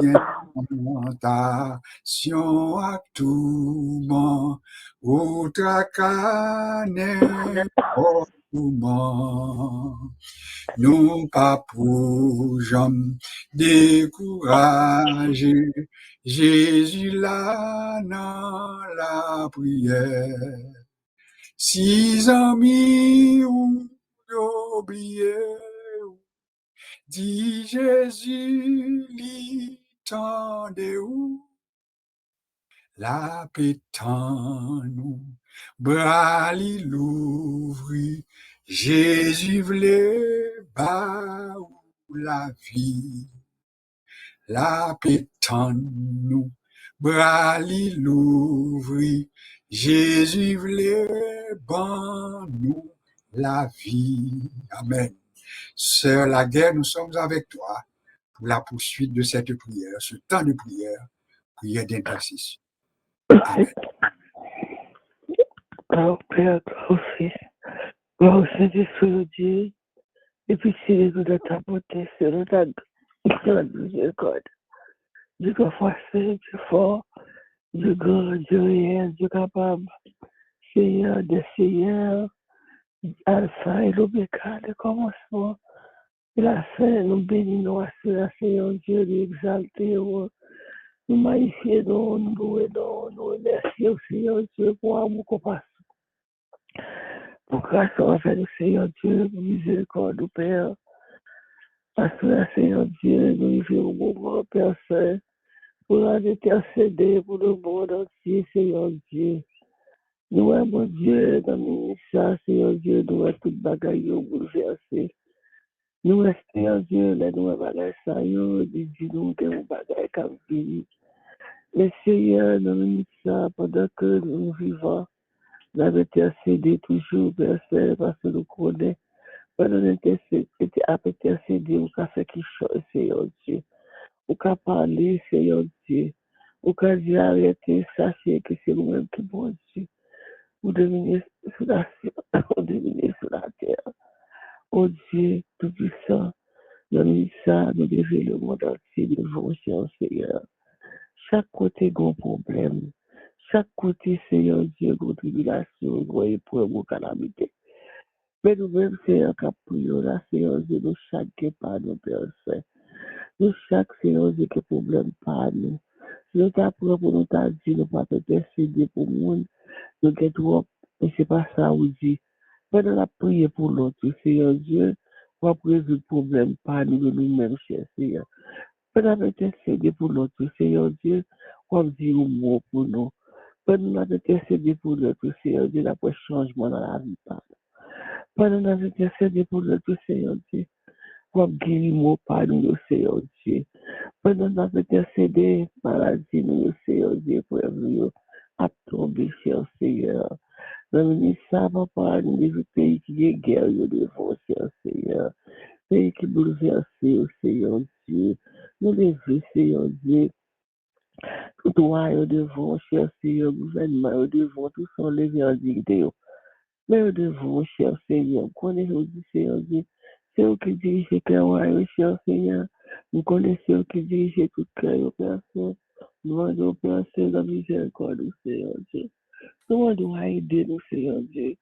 tentation à tout bon, ou tracas n'importe comment, nous pas pour jamais décourager, Jésus là dans la prière. Si amis ou oublié, dit Jésus, lui tendez où, la paix tend nous, bras li l'ouvri, Jésus vle ba ou la vie. La paix tend nous, bras li l'ouvri, Jésus vle ban nous la vie. Amen. Sœur Laguerre, nous sommes avec toi pour la poursuite de cette prière, ce temps de prière, prière d'intercession. Amen. Gloire au Père, gloire au Fils, gloire au Saint-Esprit de Dieu, et puis c'est de ta beauté, c'est de ta miséricorde. Dieu forcé, Dieu fort, Dieu grand, Dieu réel, Dieu capable, Seigneur des seigneurs, Alpha et l'Oméga, le commencement, et la fin, nous bénissons à cela, Seigneur Dieu, nous exaltons, nous magnifions, nous louons, nous remercions, Seigneur Dieu, pour amour, compassion. Pour grâce envers le Seigneur Dieu, pour miséricorde du Père. À cela, Seigneur Dieu, nous vivons au moment, Père Saint, pour intercéder pour le monde entier, Seigneur Dieu. Nous aimons Dieu dans le ministère, Seigneur Dieu, nous avons toute bagaille bouleversée. Nous restons, Seigneur Dieu, là, nous avons bagaille ça, nous disons que nous bagaille comme fini. Mais Seigneur, dans le ministère, pendant que nous vivons, nous avons intercédé toujours, Père Saint, parce que nous connaissons. Pendant intercéder, ou qu'a fait quelque chose, Seigneur Dieu. Ou qu'a parlé, Seigneur Dieu. Ou qu'a dit arrêter, sachez que c'est nous-mêmes qui bon Dieu. Ou dominer sur la terre. Oh Dieu, tout puissant, dans ça, nous devons le monde entier devant cher Seigneur. Chaque côté, gros problème. Chaque côté, Seigneur Dieu, gros tribulation, gros épreuve, gros calamité. Mais nous-mêmes, Seigneur, qui prions là, Seigneur Dieu, nous chaque pas nos Père Saint. Nous chaque, Seigneur Dieu, qui problème pas nous. Si nous t'apprenons pour nous t'a dit, nous pas te décider pour le monde, nous get trop, mais c'est pas ça, on dit. Pendant la prière pour l'autre, Seigneur Dieu, pour résoudre le problème pas nous de nous-mêmes, cher Seigneur. Pendant la décider pour l'autre, Seigneur Dieu, pour dire un mot pour nous. Pendant la décider pour l'autre, Seigneur Dieu, après changement dans la vie, pas. Pendant la intercéder pour le Seigneur Dieu, pour guérir mon pardon, le Seigneur Dieu. Pendant la intercéder, maladie, le Seigneur Dieu, pour nous, à tomber, cher Seigneur. Dans le ministère, papa, nous devons pays qui est guerre, nous devons, cher Seigneur. Pays qui bouleverse, Seigneur Dieu. Nous devons, Seigneur Dieu. Tout droit, nous devons, cher Seigneur, gouvernement, nous devons tous enlever en dignité. Mais nous devons, cher Seigneur, connaissons, Seigneur Dieu, c'est eux qui dirigent le cœur, cher Seigneur. Nous connaissons qui dirigent tout le cœur, Père Saint. Nous demandons, Père Saint, la miséricorde, Seigneur Dieu. Nous demandons à aider nous, Seigneur Dieu.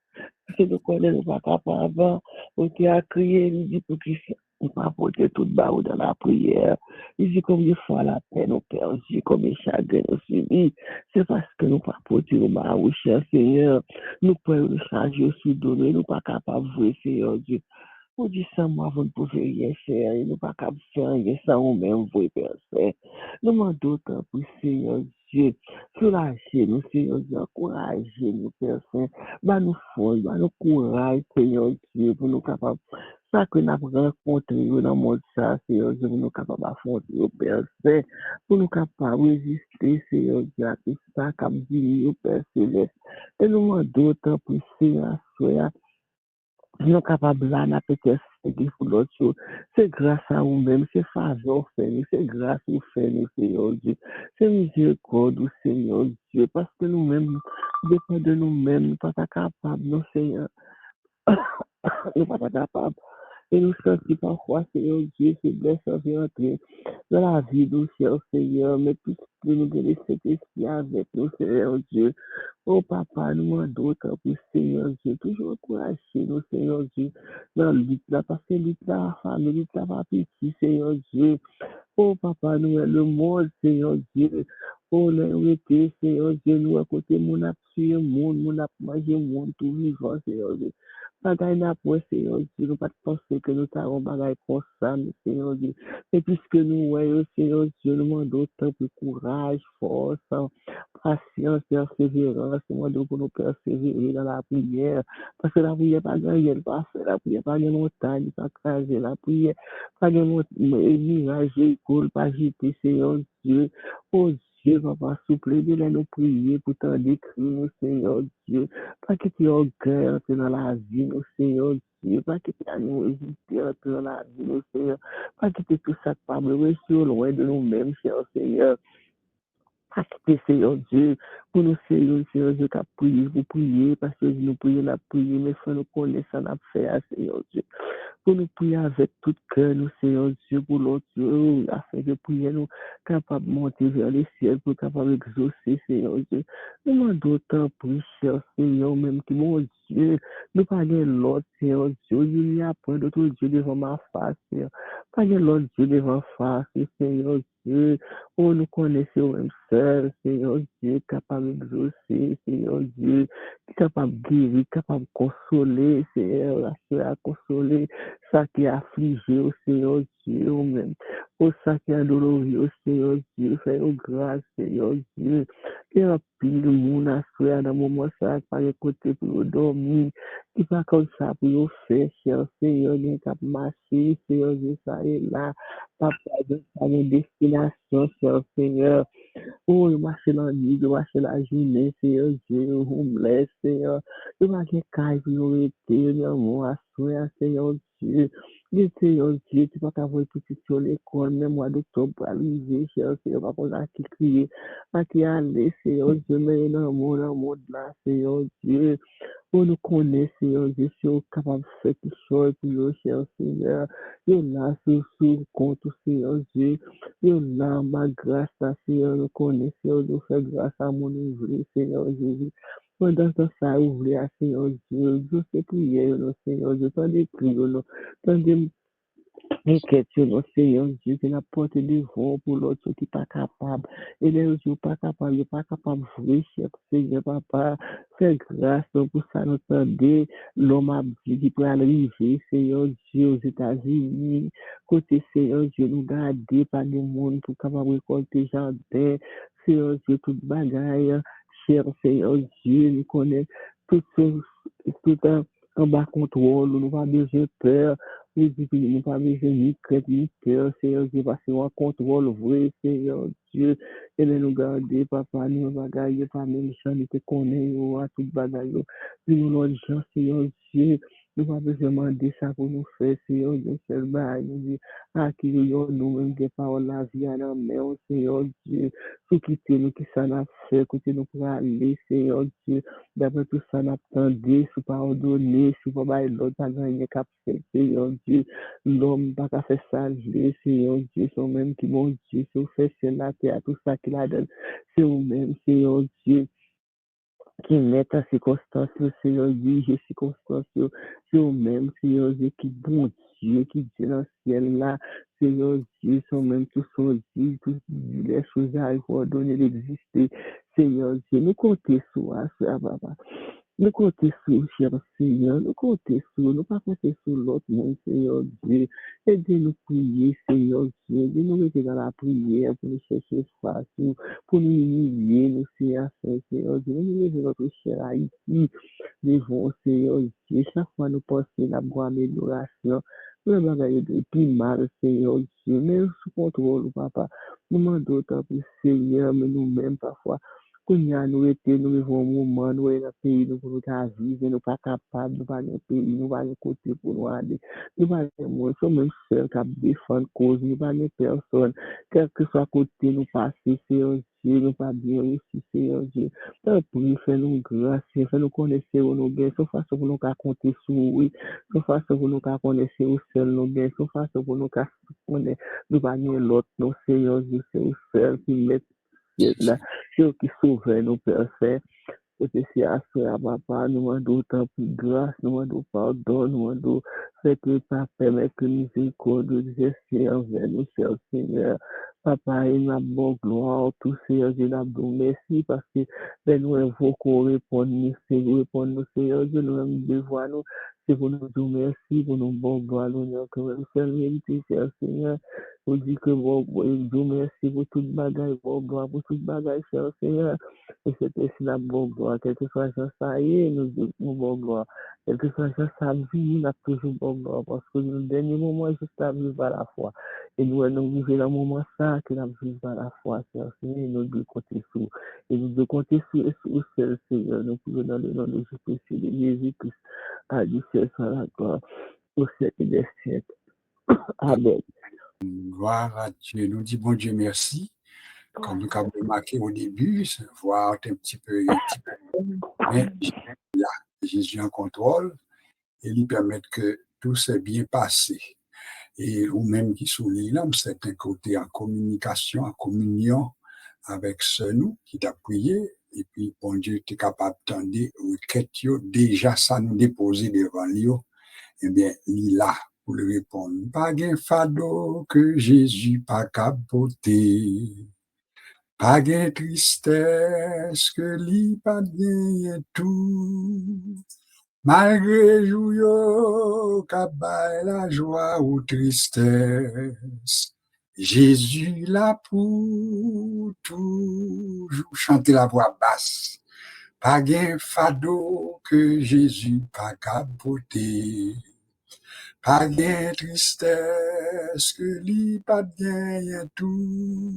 Parce que nous connaissons pas capable, on t'a crié, il dit pour qu'il ne pas porter tout bas dans la prière. Il dit combien de fois la peine nous perd, combien de chagrin nous subit. C'est parce que nous pas porter le bas, cher Seigneur. Nous pouvons nous changer sous donner, nous pas capable de voir, Seigneur Dieu. On dit ça, moi, vous ne pouvez rien faire, et nous pas capable de faire rien sans nous-mêmes, vous, Père Saint. Nous demandons d'autant pour Seigneur Dieu. Soulagez nous, Seigneur Dieu, encouragez nous, Père Saint. Bah nous force, bah nous courage, Seigneur Dieu, pour nous capables. Ça que nous avons rencontré dans le monde, ça, Seigneur Dieu, pour nous capables d'affronter, Père Saint. Pour nous capables de résister, Seigneur Dieu, à tout ça, comme dit, Père Céleste. Et nous demandons d'autant pour Seigneur Dieu. Nous sommes capables de peut-être pour l'autre chose. C'est grâce à nous-mêmes, c'est faveur fait nous, c'est grâce au fait nous, Seigneur Dieu. C'est miséricorde, Seigneur Dieu, parce que nous-mêmes, nous dépendons de nous-mêmes, nous ne sommes pas capables, non, Seigneur. Nous ne sommes pas capables. Et nous sentons parfois, Seigneur Dieu, ces blessures viennent entrer dans la vie de nous, cher Seigneur, mais puisque nous laissons cet esprit avec nous, Seigneur Dieu. Oh papa, nous demandons autant pour Seigneur Dieu, toujours encourager nous, Seigneur Dieu, dans le lutte là, parce que lutte là, la famille, lutte là, pas petit, Seigneur Dieu. Oh papa, nous est le monde, Seigneur Dieu. Oh, nous été, Seigneur Dieu, nous à côté, mon a tué, mon a mangé, mon tout vivant, Seigneur Dieu. Bagay n'a point, Seigneur Dieu, nous pas penser que nous t'avons bagay comme ça, mais Seigneur Dieu. Et puisque nous voyons, Seigneur Dieu, nous demandons tant de courage, force, patience, persévérance, nous demandons pour nous persévérer dans la prière. Parce que la prière pas gagner, pas faire la prière, pas gagner montagne, pas craser la prière, pas gagner mirage, école, pas jeter, Seigneur Dieu. Oh Dieu, papa, souple, de nous prier pour t'en décrire, nous, Seigneur Dieu. Pas que tu orgueil dans la vie, nous, Seigneur Dieu. Pas que tu as nous hésiter dans la vie, nous, Seigneur. Pas que tu tout ça pas sur loin de nous-mêmes, cher Seigneur. Accepter, Seigneur Dieu, pour nous, Seigneur Dieu, qu'à prier, pour prier, parce que nous prions, la prier, mais il faut nous connaître ça, n'a fait, Seigneur Dieu. Pour nous prier avec tout cœur, nous, Seigneur Dieu, pour l'autre Dieu, afin de prier, nous, capables de monter vers les ciels, pour capables d'exaucer, Seigneur Dieu. Nous demandons d'autant plus, cher Seigneur, même que mon Dieu, nous pas de l'autre, Seigneur Dieu, il n'y a point d'autre Dieu devant ma face, Seigneur. Pas de l'autre Dieu devant face, Seigneur Dieu. Oh, nous connaissons même seul, Seigneur Dieu, capable d'exaucer, Seigneur Dieu, capable de guérir, capable de consoler, Seigneur, la soeur à consoler, ça qui est affligé, au Seigneur Dieu, même. Oh, ça qui est douloureux, Seigneur Dieu, fais-nous grâce, Seigneur Dieu. Il y a pile monde à soeur dans le moment, ça, par côté pour dormir, qui pas comme ça pour nous faire, cher Seigneur, nous cap marcher, Seigneur Dieu, ça est là. Papa, de sa destination, cher Seigneur. Oh, eu marché la nuit, eu marché la journée, Seigneur Dieu, homeless, Seigneur. Eu marquei cai, eu etei, meu amor, a sua, Seigneur Dieu. E Seigneur Dieu, tu vas t'avoir tout sur l'école, même moi, d'octobre, pour arriver, cher Seigneur, va pouvoir qui crier, à qui aller, Seigneur Dieu, mais dans le monde là, Seigneur Dieu. On nous connaît, Seigneur Dieu, si on est capable de faire quelque chose pour nous, cher Seigneur. Et là, sur compte, Seigneur Dieu. Et là, ma grâce, Seigneur, nous connaît, Seigneur, nous fait grâce à mon ouvrier, Seigneur Jésus. Pendant que ça ouvre, Seigneur Dieu, je sais prier, Seigneur Dieu, tant de prières, tant de inquiétude, Seigneur Dieu, qui n'a porté devant pour l'autre qui n'est pas capable. Et les gens pas capable, pas capable de jouer, cher Seigneur, papa. Fais grâce pour ça, nous tendez l'homme a dit qui peut arriver, Seigneur Dieu, aux États-Unis. Côté Seigneur Dieu, nous garder par des monde pour capable récolter jardin. Seigneur Dieu, toute bagaille, cher Seigneur Dieu, nous connaît tout chose, tout en bas contrôle, nous pas besoin de peur. Nous ne pas besoin ni crainte ni peur, Seigneur Dieu, parce qu'on contrôle vrai, Seigneur Dieu. Et nous garder, papa, nous bagaille, pas même gens, nous te connaissons, à tout bagaille. Nous nous gens, Seigneur Dieu. Nous pas besoin de demander ça pour nous faire, Seigneur Dieu, seul bagaille. Nous dit, ah, qui nous-mêmes des paroles, la vie à la main, Seigneur Dieu. Tout quitter nous, qui ça n'a fait, côté nous pour aller, Seigneur Dieu. D'après tout ça, n'a attendu, sous pardonner, sous pas bailler l'autre, pas gagner cap fait, Seigneur Dieu. L'homme pas qu'à faire ça, Seigneur Dieu, c'est même qui, mon Dieu, c'est au fait, c'est la terre, tout ça qu'il a donné. C'est vous-même, Seigneur Dieu, qui met en circonstance, Seigneur Dieu, j'ai circonstance, c'est vous-même, Seigneur Dieu, qui bon Dieu, qui dit dans le ciel là, Seigneur Dieu, sont même tous son Dieu, toutes les choses arrivent pour donner d'exister, Seigneur Dieu, nous comptons sur ça, papa. Nous comptons sur, cher Seigneur, nous comptons sur, nous pas compter sur l'autre monde, Seigneur Dieu. Aidez-nous prier, Seigneur Dieu. Aidez-nous mettre dans la prière pour nous chercher face, pour nous humilier, nous, Seigneur Dieu. Nous lever notre cher Haïti devant, Seigneur Dieu. Chaque fois nous pensons la bonne amélioration. Nous avons de plus mal, Seigneur Dieu. Mais sous contrôle, papa. Nous demandons autant pour Seigneur, mais nous-mêmes parfois. Kounya nous était, nous vivons un moment, nous sommes dans pays, nous pouvons vivre, nous pas capables, nous pas dans pays, nous pas dans côté pour nous aller. Nous pas nous sommes même seuls qui défendent cause, nous pas dans personne. Quel que soit côté, nous passer, Seigneur Dieu, nous pas bien aussi, Seigneur Dieu. Tant pis, fais-nous grâce, fais-nous connaître nous bien, sauf façon pour nous compter sur oui, sauf façon pour nous connaître au seul nous bien, sauf façon pour nous connaître, nous pas l'autre, nous, Seigneur Dieu, c'est au seul qui met là, ceux qui sauvent nos péchés, que c'est à soi, papa, nous demandons autant pour grâce, nous demandons pardon, nous demandons, fait que papa, permet que nous miséricorde de Dieu envers nous, cher Seigneur. Papa, il m'a bon gloire, tout Seigneur Dieu, n'a bon merci parce que ben, nous invoquons, répondre nous, Seigneur Dieu, nous-mêmes devoir nous, c'est pour nous dire merci, pour nous bon gloire, l'honneur que nous faisons mériter, cher Seigneur. Nous dit que bon, Dieu merci pour toute bagaille, bon gloire, pour toute bagaille, cher Seigneur. Et c'est ainsi la bon gloire, quel que soit le ça y est, nous bon gloire. Quel que soit sa vie, nous avons toujours bon gloire parce que le dernier moment, juste à vivre à la fois. Et nous allons vivre dans le moment ça, que nous vivons à la fois, Seigneur, et nous devons compter sur. Et nous devons compter sur seul, Seigneur. Nous pouvons dans le nom de Jésus-Christ, de Jésus-Christ, à Dieu seul soit la gloire, au siècle des siècles. Amen. Gloire à Dieu. Nous disons, bon Dieu, merci. Comme nous avons remarqué au début, voir un petit peu, mais là, Jésus en contrôle et lui permettre que tout s'est bien passé. Et vous-même qui soulignez là, c'est un côté en communication, en communion avec ce nous qui t'a prié. Et puis, bon Dieu, tu es capable d'entendre requête, déjà ça nous déposer devant lui. Eh bien, il là pour lui répondre. Pas de fado que Jésus pas capoté. Pas de tristesse que lui pas bien tout. Malgré jouyo, kabay la joie ou tristesse, Jésus là pour toujours. Chantez la voix basse. Pas gain fado que Jésus pas capoté. Pas gain tristesse que lui pas bien tout.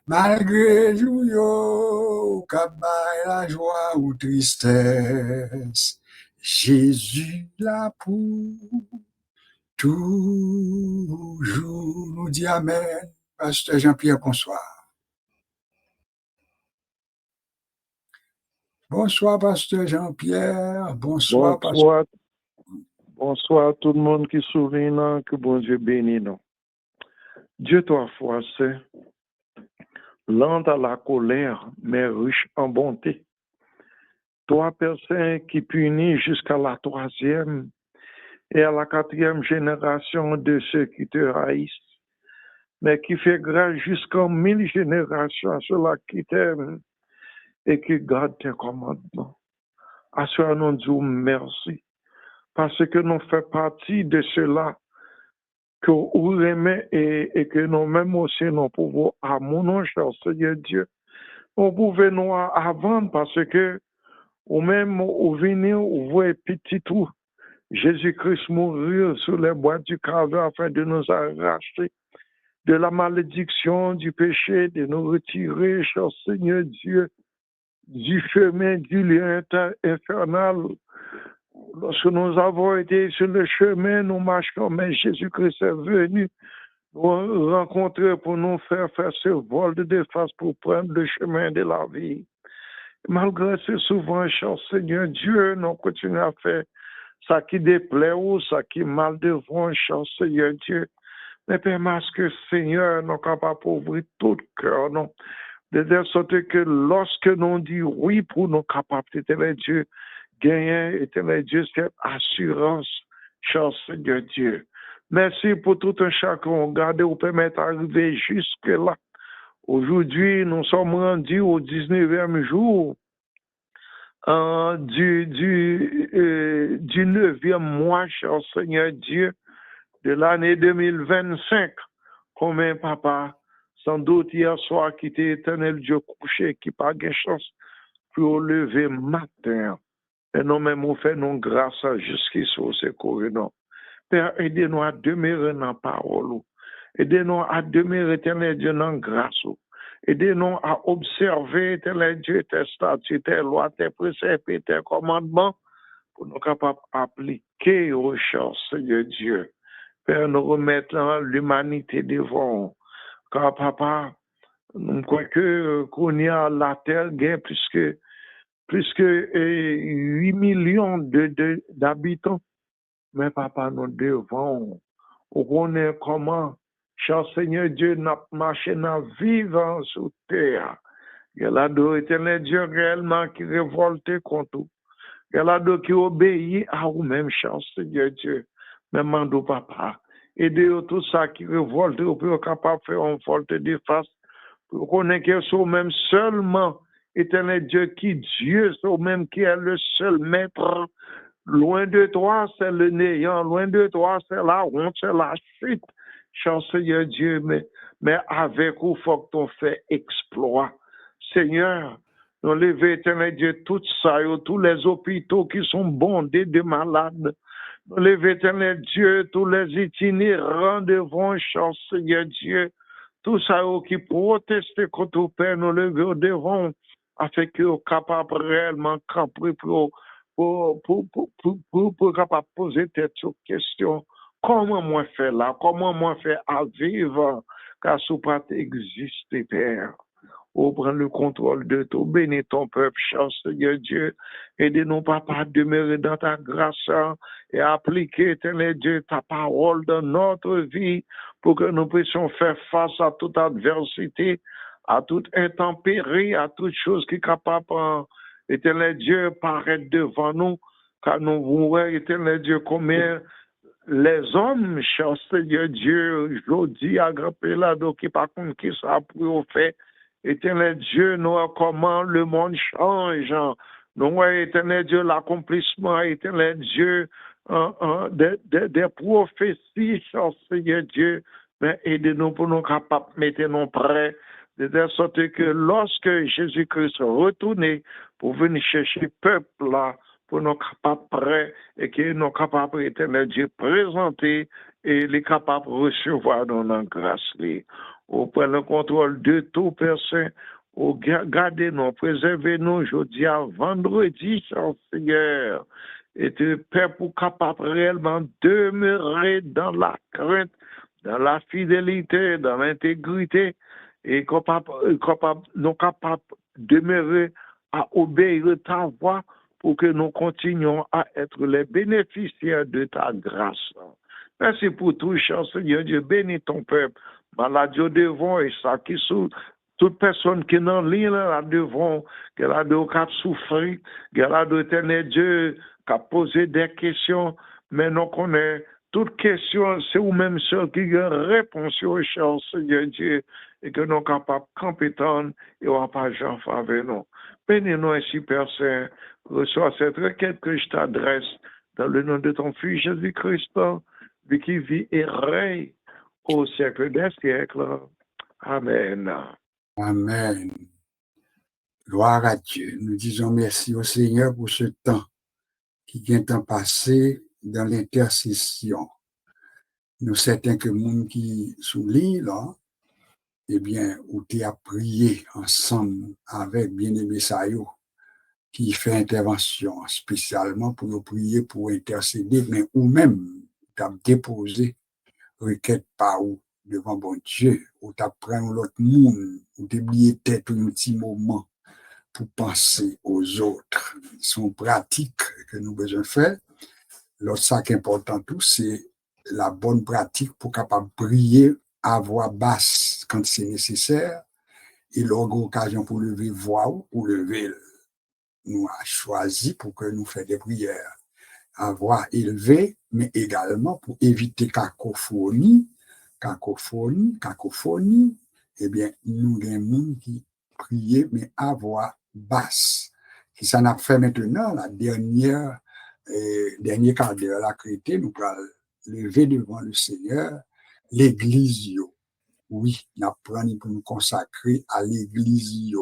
Malgré jouyo, kabay la joie ou tristesse, Jésus là pour toujours. Nous dit Amen. Pasteur Jean-Pierre, bonsoir. Bonsoir, Pasteur Jean-Pierre. Bonsoir, Pasteur. Bonsoir à tout le monde qui sourit, que bon Dieu bénisse. Dieu, toi, foi, c'est lent à la colère, mais riche en bonté. Toi, personne qui punit jusqu'à la 3e et à la 4e génération de ceux qui te haïssent, mais qui fait grâce jusqu'en 1000 générations à ceux-là qui t'aiment et qui gardent tes commandements. À cela, nous disons merci, parce que nous faisons partie de ceux-là que vous aimez et que nous-mêmes aussi nous pouvons, à mon nom, cher Seigneur Dieu, on pouvait nous avant parce que ou même au venir, vous voyez petit tout, Jésus-Christ mourir sur les bois du Calvaire afin de nous arracher de la malédiction, du péché, de nous retirer, cher Seigneur Dieu, du chemin du lien infernal. Lorsque nous avons été sur le chemin, nous marchons, mais Jésus-Christ est venu nous rencontrer pour nous faire ce vol de défense pour prendre le chemin de la vie. Malgré ce souvent, cher Seigneur Dieu, nous continuons à faire ça qui déplaît ou ça qui mal devant, cher Seigneur Dieu. Mais permets que Seigneur, nous sommes capables d'ouvrir tout cœur, non? De telle sorte que lorsque nous disons oui pour nos capacités, les Dieu, gagner, éternel Dieu, cette assurance, cher Seigneur Dieu. Merci pour tout un chacun. Gardez ou permettre d'arriver jusque-là. Aujourd'hui, nous sommes rendus au 19e jour du 9e mois, cher Seigneur Dieu, de l'année 2025. Combien, papa, sans doute hier soir, qui était éternel Dieu couché, qui n'a pas de chance pour lever matin. Et nous-mêmes, nous faisons grâce jusqu'ici au secours. Père, aidez-nous à demeurer dans la parole. Aidez-nous à demeurer, éternel Dieu, dans la grâce. Aidez-nous à observer, éternel Dieu, tes statuts, tes lois, tes préceptes et tes commandements pour nous capables d'appliquer aux choses, Seigneur Dieu. Père, nous remettons l'humanité devant. Car, papa, nous croyons qu'on y a la terre, plus que 8 millions d'habitants. Mais papa, nous devons, on connaît comment, cher Seigneur Dieu, n'a marché, n'a vivant sur terre. Il y a là d'autres éternel Dieu réellement qui révolte contre tout. Il y a là d'autres qui obéit à vous-même, cher Seigneur Dieu. Mais mando papa, aider tout ça qui révolte, pour capable de faire une volte de face, pour connaître que c'est même seulement, éternel Dieu, qui Dieu, c'est même qui est le seul maître. Loin de toi, c'est le néant. Loin de toi, c'est la honte, c'est la chute. Cher Seigneur Dieu, mais avec vous, il faut que tu fasses exploit. Seigneur, nous levons, éternel Dieu, tout ça, tous les hôpitaux qui sont bondés de malades. Nous levons, éternel Dieu, tous les itinérants devant, cher Seigneur Dieu. Tout ça qui protestent contre le Père, nous levons devant, afin qu'ils soient capables réellement camper pour capable poser cette question. Comment moi faire là? Comment moi faire à vivre? Car ce pas exister, Père. Oh, prends le contrôle de tout. Bénis ton peuple, cher Seigneur Dieu. Aidez-nous, Papa, à demeurer dans ta grâce et à appliquer, éternel Dieu, ta parole dans notre vie pour que nous puissions faire face à toute adversité, à toute intempérie, à toute chose qui est capable, éternel Dieu, paraître devant nous. Car nous voyons, éternel Dieu, combien les hommes, cher Seigneur Dieu, je dis à là, donc, par contre, qui ça pour faire. Éternel Dieu, nous voyons comment le monde change. Nous voyons, éternel Dieu, l'accomplissement, éternel Dieu, des prophéties, cher Seigneur Dieu. Mais aidez-nous pour nous capables de mettre nous prêts, de telle sorte que lorsque Jésus-Christ retourne pour venir chercher peuple là, pour nous capables prêts et que nous capables, éternel Dieu, présenter et les capables de recevoir dans la grâce. Au prend le contrôle de tout personne, au gardez-nous, préservez-nous, je dis à vendredi, Seigneur, et de Père pour capable réellement demeurer dans la crainte, dans la fidélité, dans l'intégrité, et nous capables de demeurer à obéir ta voix pour que nous continuions à être les bénéficiaires de ta grâce. Merci pour tout, cher Seigneur Dieu. Bénis ton peuple. Maladie devant et ça qui sous toute personne qui est dans l'île là devant, qu'elle a de souffrir, qu'elle a de éternel Dieu, qui a posé des questions, mais nous connaissons toute question, c'est vous-même seul qui a réponse au cher Seigneur Dieu, et que nous sommes capables de compétents et on n'a pas j'en faveur nous. Bénis-nous ainsi, Père Saint, reçois cette requête que je t'adresse dans le nom de ton Fils Jésus-Christ, lui qui vit et règne au siècle des siècles. Amen. Amen. Gloire à Dieu. Nous disons merci au Seigneur pour ce temps qui vient de passer dans l'intercession. Nous certains que le monde qui souligne là, eh bien, où tu as prié ensemble avec bien-aimé Sayo, qui fait intervention spécialement pour nous prier, pour intercéder, mais ou même, tu as déposé requête par où devant bon Dieu, ou tu as pris l'autre monde, ou tu as oublié tête un petit moment pour penser aux autres. Sont pratiques que nous besoin faire. L'autre ça qui est important tout, c'est la bonne pratique pour capable prier à voix basse quand c'est nécessaire et l'occasion pour lever voix ou lever nous a choisi pour que nous fassions des prières à voix élevée, mais également pour éviter cacophonie, eh bien, nous avons qui prier, mais à voix basse. Et ça n'a fait maintenant la dernière quart d'heure, la créité, nous allons lever devant le Seigneur l'église. Oui, nous apprenons pour nous consacrer à l'église.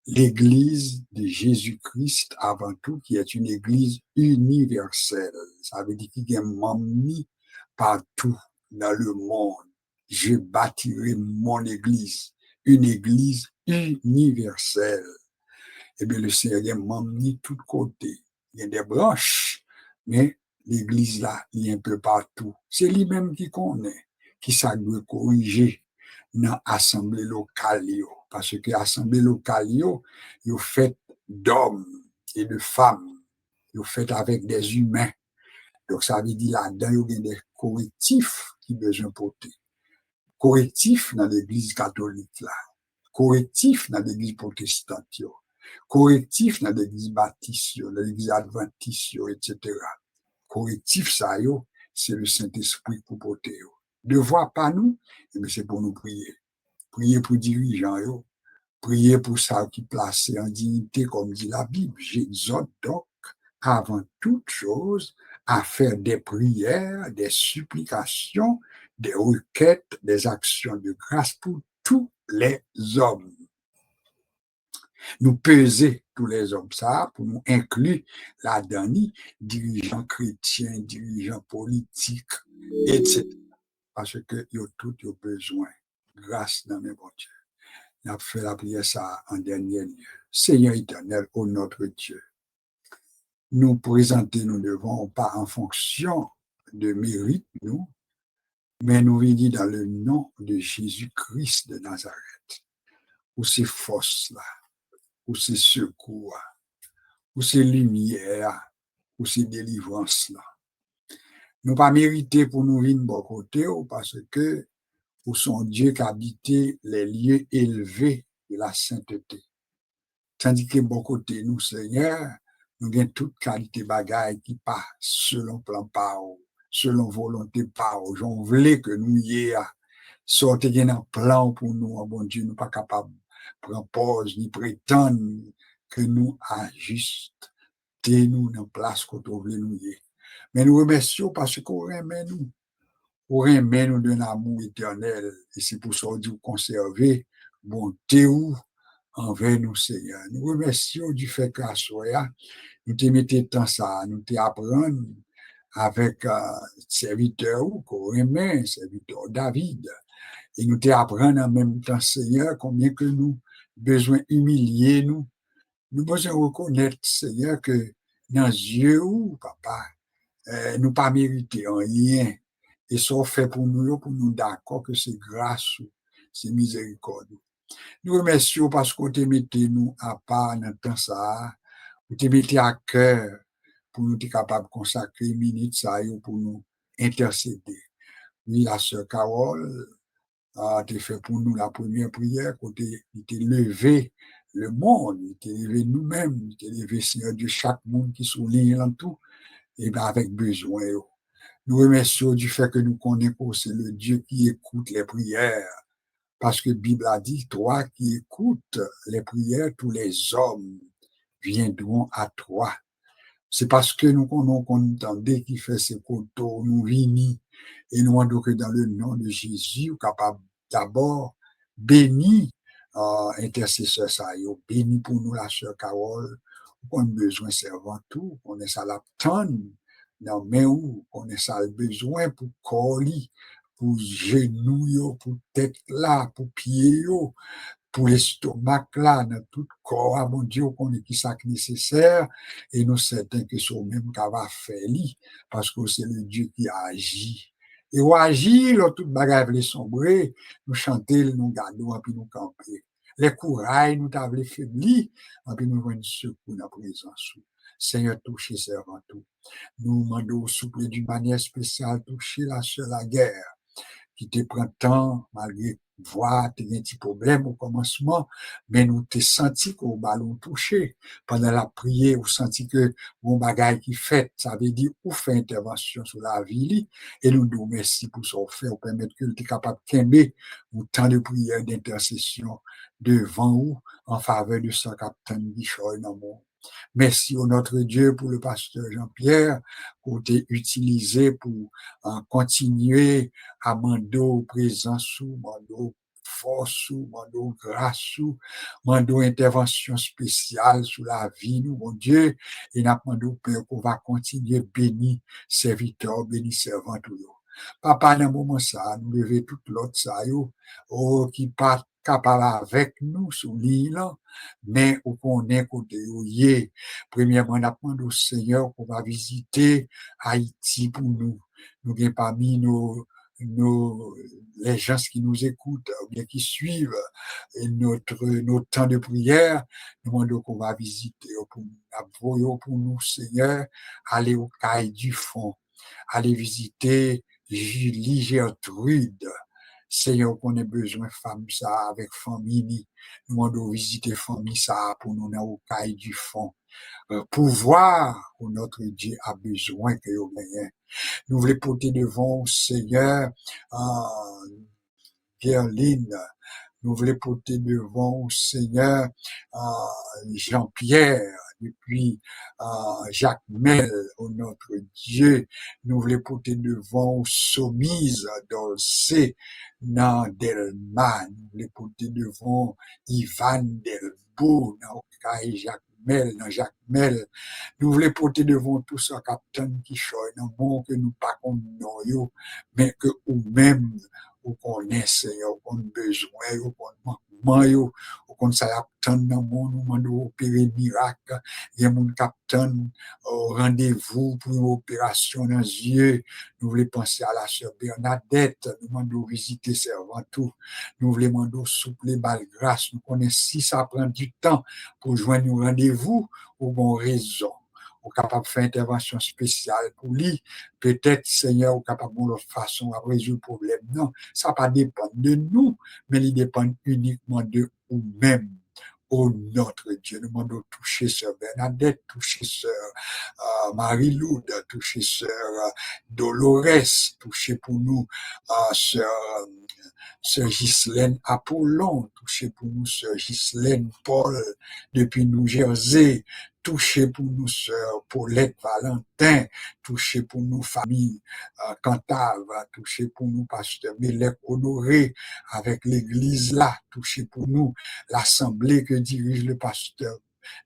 L'église de Jésus-Christ avant tout, qui est une église universelle. Ça veut dire qu'il y a un membre partout dans le monde. Je bâtirai mon église, une église universelle. Eh bien, le Seigneur est membre de tous côtés. Il y a des branches, mais l'église là, il est un peu partout. C'est lui-même qui connaît, qui ça doit corriger dans l'assemblée locale. Parce que l'assemblée locale, est faite d'hommes et de femmes. Est faite avec des humains. Donc, ça veut dire là-dedans, il y a des correctifs qui besoin porter. Correctifs dans l'église catholique là. Correctifs dans l'église protestante. Correctifs dans l'église baptiste, dans l'église adventiste, etc. Correctifs, ça, c'est le Saint-Esprit pour porter. Devoir pas nous, mais c'est pour nous prier. Prier pour dirigeants, prier pour ça qui placé en dignité, comme dit la Bible. J'exhorte donc, avant toute chose, à faire des prières, des supplications, des requêtes, des actions de grâce pour tous les hommes. Nous peser tous les hommes, ça, pour nous inclure là-dedans, dirigeants chrétiens, dirigeants politiques, etc. Parce que ils ont tout besoin. Grâce dans mes bon Dieu. On a fait la prière ça en dernier lieu. Seigneur éternel, ô notre Dieu, nous présenter, nous devons pas en fonction de mérite, nous, mais nous venons dans le nom de Jésus-Christ de Nazareth, où ces forces-là, où ces secours, où ces lumières, où ces délivrances-là. Nous pas mérité pour nous venir de bon côté, parce que pour son Dieu qui habitait les lieux élevés de la sainteté. Tandis que bon côté, nous, Seigneur, nous avons toute qualité bagaille qui passe selon plan par selon volonté par j'en voulais que nous y sortir un plan pour nous, oh bon Dieu, nous pas capables de prendre pause, ni prétendre que nous ajustons nous dans place qu'on voulait nous y. Mais nous remercions parce qu'on remet nous. Pour aimer nous d'un amour éternel, et c'est pour ça qu'on dit conserver bonté ou envers nous, Seigneur. Nous remercions du fait qu'à soi, nous te mettons dans ça, nous te apprenons avec serviteur ou qu'on aimait, serviteur David, et nous te apprenons en même temps, Seigneur, combien que nous besoin humilier nous. Nous besoin reconnaître, Seigneur, que dans les yeux ou, papa, nous pas mérité rien. Et ça fait pour nous d'accord que c'est grâce, c'est miséricorde. Nous remercions parce qu'on te mettait nous à part dans le temps ça, on te mettait à cœur pour nous être capables de consacrer une minute ça pour nous intercéder. Oui, la sœur Carole a fait pour nous la première prière, qu'on t'a levé le monde, il t'a levé nous-mêmes, il t'a levé Seigneur Dieu, chaque monde qui souligne en tout, et bien avec besoin. Nous remercions du fait que nous connaissons que c'est le Dieu qui écoute les prières. Parce que la Bible a dit, toi qui écoutes les prières, tous les hommes viendront à toi. C'est parce que nous entendait qui fait ces coteaux, nous vini, et nous demandons que dans le nom de Jésus, capable d'abord béni intercesseur ça, béni pour nous la sœur Carole, on a besoin de servant tout, on est ça la tonne, non mais où on est ça le besoin pour colis, pour genoux, pour tête là, pour pieds, pour l'estomac là, dans tout corps, ah, mon Dieu, qu'on est qui ça nécessaire, et nous certains que c'est même qu'on va faire, parce que c'est le Dieu qui agit. Et on agit, là, toute bagarre les sombrer, nous chanter, nous garder, et puis nous camper. Les courailles, nous t'avons faibli, et puis nous avons une secours dans la présence. Seigneur, touchez servant tout. Nous demandons souple d'une manière spéciale, toucher la seule la guerre, qui te prend temps, malgré voir, t'es un petit problème au commencement, mais nous t'es senti qu'au ballon touché. Pendant la prière, ou senti que mon bagage qui fait, ça veut dire, ou fait intervention sur la vie, et nous nous merci pour ce fait, ou permettre que tu es capable de quimber ou temps de prière, d'intercession devant ou en faveur de ce capitaine Bichoy dans mon. Merci au notre Dieu pour le pasteur Jean-Pierre, pour t'utiliser pour continuer à mando présence sous, mando force sous, mando grâce sous, mando intervention spéciale sur la vie, nous, mon Dieu, et n'a mando peur qu'on va continuer béni serviteur, béni servant tout. Papa, dans un moment ça, nous lever toute l'autre ça, qui part capable avec nous sous l'île, mais où qu'on est côté yé. Premièrement, on apprend au Seigneur qu'on va visiter Haïti pour nous. Nous avons parmi les gens qui nous écoutent, ou bien qui suivent notre temps de prière, nous demandons qu'on va visiter pour nous, Seigneur, aller au Caille du Fond, aller visiter Julie Gertrude, Seigneur, qu'on ait besoin de femmes ça avec famille. Nous demandons visiter famille ça pour nous dans le caille du fond. Pouvoir où notre Dieu a besoin que nous gagnons. Nous voulons porter devant Seigneur, Pierre-Line. Nous voulons porter devant Seigneur, Jean-Pierre, depuis Jacques Mel, oh notre Dieu. Nous voulons porter devant Somise, Dolce, Nandelma. Nous voulons porter devant Ivan Delbo, Jacques Mel, dans Jacques Mel. Nous voulons porter devant tout ça, capitaine qui choisit dans le monde que nous pas comme nous, mais que nous-mêmes, ou qu'on est, Seigneur, qu'on a besoin, ou qu'on manque, ou qu'on s'est attend dans le monde, ou qu'on opérer miracle, il y a mon capitaine, rendez-vous pour une opération dans les yeux. Nous voulons penser à la sœur Bernadette, nous voulons visiter servant tout. Nous voulons demander souple les balles grâce. Nous connaissons si ça prend du temps pour joindre un rendez-vous, ou bon raison. Ou capable de faire intervention spéciale pour lui, peut-être, Seigneur, ou capable de l'autre façon à résoudre le problème. Non, ça ne pas dépend de nous, mais il dépend uniquement de nous-mêmes. Oh notre Dieu, nous demandons toucher sœur Bernadette, toucher sœur Marie-Loude, toucher sœur Dolores, toucher pour nous sœur Ghislaine Apollon, toucher pour nous sœur Ghislaine Paul depuis New Jersey, toucher pour nous sœur Paulette Valentin, toucher pour nous famille Cantave, toucher pour nous pasteur Mélec Honoré avec l'église là, toucher pour nous l'assemblée que dirige le pasteur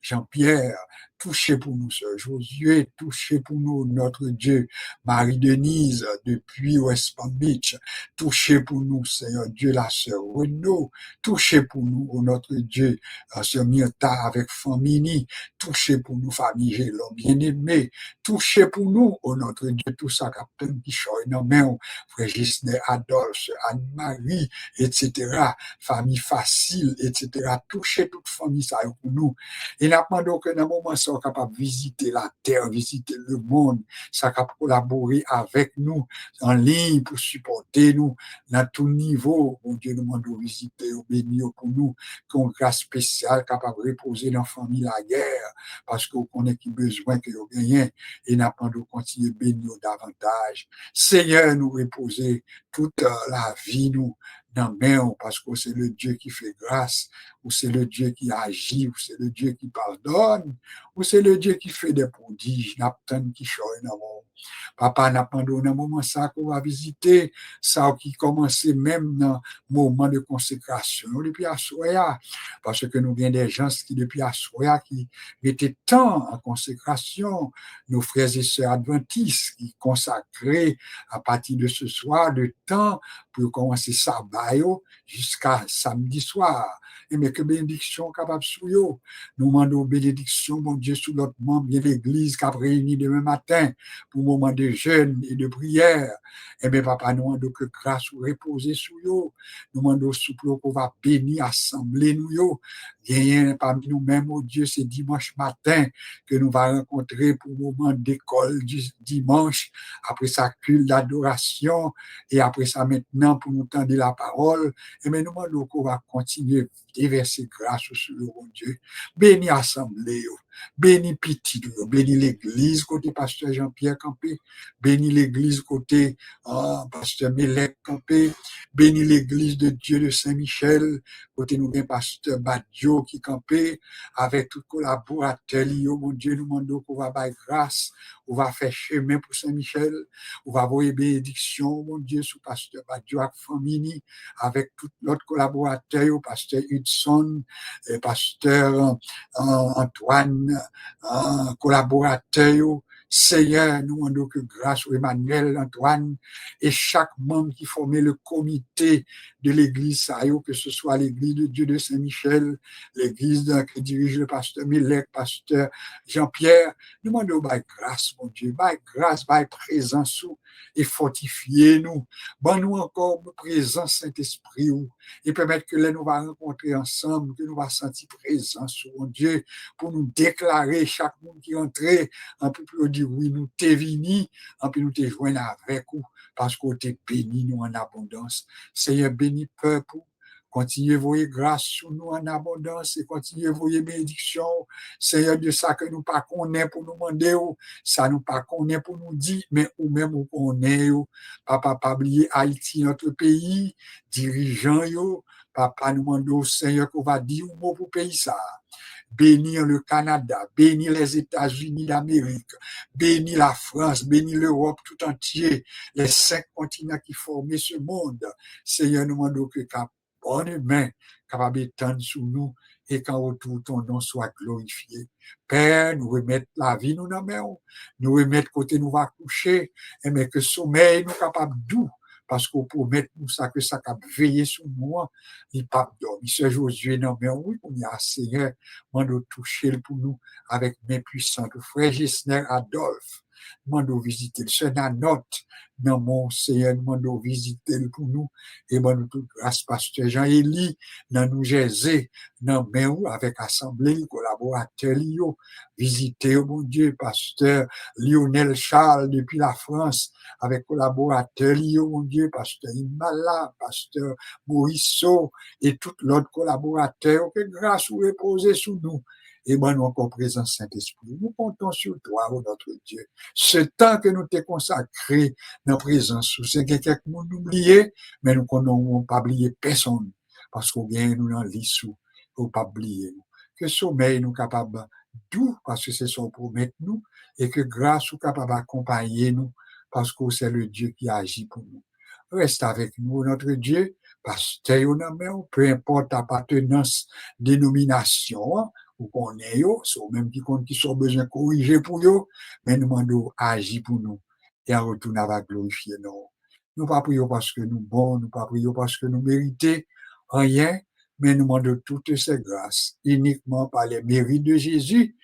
Jean-Pierre, touchez pour nous, sœur Josué, touchez pour nous, notre Dieu, Marie-Denise, depuis West Palm Beach, touchez pour nous, Seigneur Dieu, la sœur Renaud, touchez pour nous, notre Dieu, sœur Myrta avec famille, touchez pour nous, famille Gélon bien-aimé, touchez pour nous, notre Dieu, tout ça, capitaine qui choisit dans main, frère Gisner Adolphe, Anne-Marie, etc., famille facile, etc., touchez toute famille, ça pour nous. Et nous demandons que dans un moment, ça capable de visiter la terre, visiter le monde, ça capable de collaborer avec nous en ligne pour supporter nous dans tout niveau. Mon Dieu, nous demandons de visiter, au bénir pour nous, qu'on grâce spéciale capable de reposer dans la famille la guerre, parce qu'on connaît qui besoin que nous gagnons, et nous demandons de continuer de bénir davantage. Seigneur, nous reposer toute la vie, nous, dans main, parce que c'est le Dieu qui fait grâce, ou c'est le Dieu qui agit, ou c'est le Dieu qui pardonne, ou c'est le Dieu qui fait des prodiges, n'attend qui choisit dans le monde. Papa n'a pas donné un moment ça qu'on va visiter, ça qui commençait même dans le moment de consécration, depuis à Soya, parce que nous avons des gens qui depuis à Soya qui mettaient tant en consécration, nos frères et sœurs adventistes qui consacraient à partir de ce soir le temps pour commencer sabbat jusqu'à samedi soir. Et mais que bénédiction capable sous yo. Nous demandons bénédiction, mon Dieu, sous notre membre de l'église qui a réuni demain matin pour moment de jeûne et de prière. Et bien, papa, nous demandons que grâce ou reposer sous yo. Nous demandons souple qu'on va bénir, assembler nous yo. Rien parmi nous-mêmes, oh Dieu, c'est dimanche matin que nous va rencontrer pour le moment d'école du dimanche, après sa culte d'adoration, et après ça maintenant pour nous tendre la parole. Et bien, nous demandons qu'on va continuer déverser grâce sur le bon Dieu. Bénis l'assemblée, bénis petit, bénis l'église côté pasteur Jean-Pierre Campé, bénis l'église côté pasteur Mélec Campé, bénis l'église de Dieu de Saint-Michel, côté nous bien pasteur Badio qui campé, avec tout collaborateur, mon Dieu, nous demandons qu'on va faire grâce, on va faire chemin pour Saint-Michel, on va avoir bénédiction, mon Dieu, sous pasteur Badio avec famille, avec tout l'autre collaborateur, pasteur Hudson, pasteur Antoine, collaborateur, Seigneur, nous demandons que grâce au Emmanuel, Antoine, et chaque membre qui formait le comité de l'église, que ce soit l'église de Dieu de Saint-Michel, l'église que dirige le pasteur Mélec, pasteur Jean-Pierre, nous demandons grâce, mon Dieu, grâce, présence, et fortifiez-nous. Bon, nous encore présence Saint-Esprit, et permettre que là, nous va rencontrer ensemble, que nous va sentir présence, mon Dieu, pour nous déclarer chaque monde qui entrait, un peu plus dire oui, nous t'es venu, en puis nous t'es joint avec vous, parce qu'on t'est béni nous en abondance. Seigneur, béni peuple, continuez à voyer grâce sur nous en abondance et continuez à voyer bénédiction. Seigneur, de ça que nous pas connaît pour nous demander, ça nous pas connaît pour nous dire, mais ou même ou connaît, papa, pas oublier Haïti, notre pays, dirigeants, papa, nous demandons, Seigneur, qu'on va dire un mot pour pays ça. Bénir le Canada, bénir les États-Unis d'Amérique, bénir la France, bénir l'Europe tout entier, les 5 continents qui forment ce monde. Seigneur, nous demandons que ta bonne main capable d'étendre sous nous et qu'en retour ton nom soit glorifié. Père, nous remettre la vie nous dans main, nous remettre côté nous va coucher, mais que sommeil nous capable doux, parce qu'on promet nous ça que ça cap veiller sur nous, il pas dormir. Ce Josué non mais oui, on y a Seigneur, mando toucher pour nous avec main puissante. Frère Gisner Adolphe, mando visiter le Senanot, non mon Seigneur, mando visiter pour nous et mando toute grâce pasteur Jean-Élie, dans nous Jésus, non mais où avec assemblée collaborateurs visiter mon Dieu pasteur Lionel Charles depuis la France avec collaborateurs mon Dieu pasteur Imala, pasteur Morisseau et tout l'autre collaborateur que grâce ou reposer sous nous. Et ben, nous encore présents Saint-Esprit. Nous comptons sur toi, oh notre Dieu. Ce temps que nous t'es consacré dans présence, c'est que quelqu'un nous oublié, mais nous n'avons pas oublié personne. Parce qu'on vient nous dans l'issue, faut pas oublier. Que sommeil nous capable d'où, parce que c'est son promet nous, et que grâce ou capable d'accompagner nous, parce que c'est le Dieu qui agit pour nous. Reste avec nous, notre Dieu, parce que peu importe appartenance, dénomination, ou qu'on est, c'est au même qui sont besoin de corriger pour eux, mais nous demandons agir pour nous, et en retour, nous va glorifier nous. Nous pas prions parce que nous bons, nous pas prions parce que nous méritons rien, mais nous demandons toutes ces grâces, uniquement par les mérites de Jésus,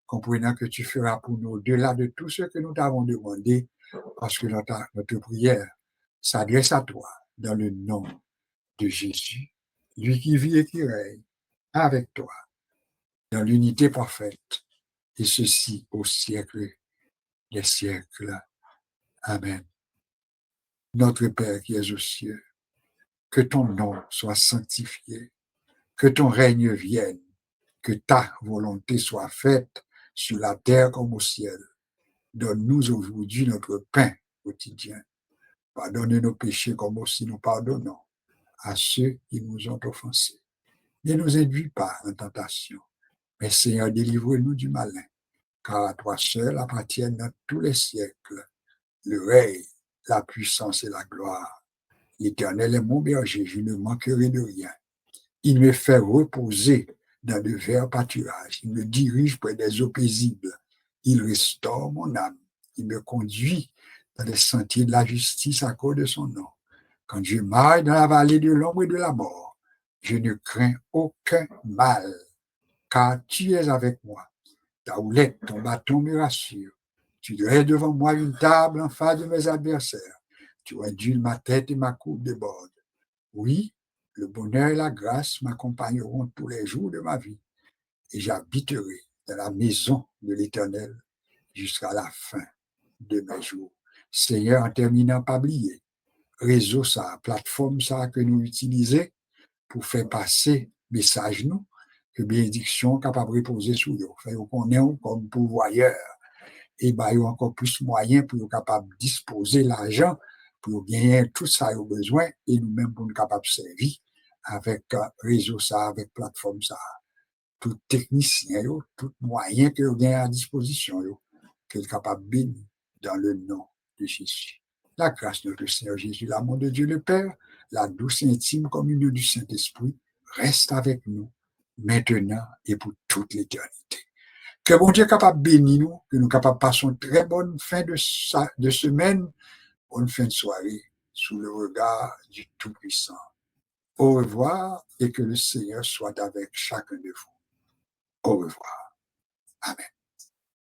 comprenant que tu feras pour nous au-delà de tout ce que nous t'avons demandé, parce que notre prière s'adresse à toi, dans le nom de Jésus, lui qui vit et qui règne avec toi, dans l'unité parfaite, et ceci au siècle des siècles. Amen. Notre Père qui es aux cieux, que ton nom soit sanctifié, que ton règne vienne, que ta volonté soit faite sur la terre comme au ciel. Donne-nous aujourd'hui notre pain quotidien. Pardonne nos péchés comme aussi nous pardonnons à ceux qui nous ont offensés. Ne nous induis pas en tentation, mais Seigneur, délivre-nous du malin, car à toi seul appartiennent dans tous les siècles le règne, la puissance et la gloire. L'Éternel est mon berger, je ne manquerai de rien. Il me fait reposer dans de verts pâturages. Il me dirige près des eaux paisibles. Il restaure mon âme. Il me conduit dans les sentiers de la justice à cause de son nom. Quand je marche dans la vallée de l'ombre et de la mort, je ne crains aucun mal, car tu es avec moi. Ta houlette, ton bâton me rassure. Tu dresses devant moi une table en face de mes adversaires. Tu induis ma tête et ma coupe déborde. Oui, le bonheur et la grâce m'accompagneront tous les jours de ma vie, et j'habiterai dans la maison de l'Éternel jusqu'à la fin de mes jours. Seigneur, en terminant, pas oublier, réseau ça, plateforme ça que nous utilisons pour faire passer message nous, que bénédiction capable de reposer sur nous. Fait qu'on est comme pourvoyeur, et bah, il y a encore plus moyens pour nous capable de disposer l'argent pour gagner tout ça au besoin et nous-mêmes pour nous capables de servir avec réseau ça, avec plateforme ça. Tout technicien, tout moyen que vous avez à disposition, que vous êtes capable de bénir dans le nom de Jésus. La grâce de notre Seigneur Jésus, l'amour de Dieu le Père, la douce et intime communion du Saint-Esprit reste avec nous maintenant et pour toute l'éternité. Que bon Dieu est capable de bénir nous, que nous capables de passer une très bonne fin de semaine, bonne fin de soirée, sous le regard du Tout-Puissant. Au revoir et que le Seigneur soit avec chacun de vous. Au revoir. Amen.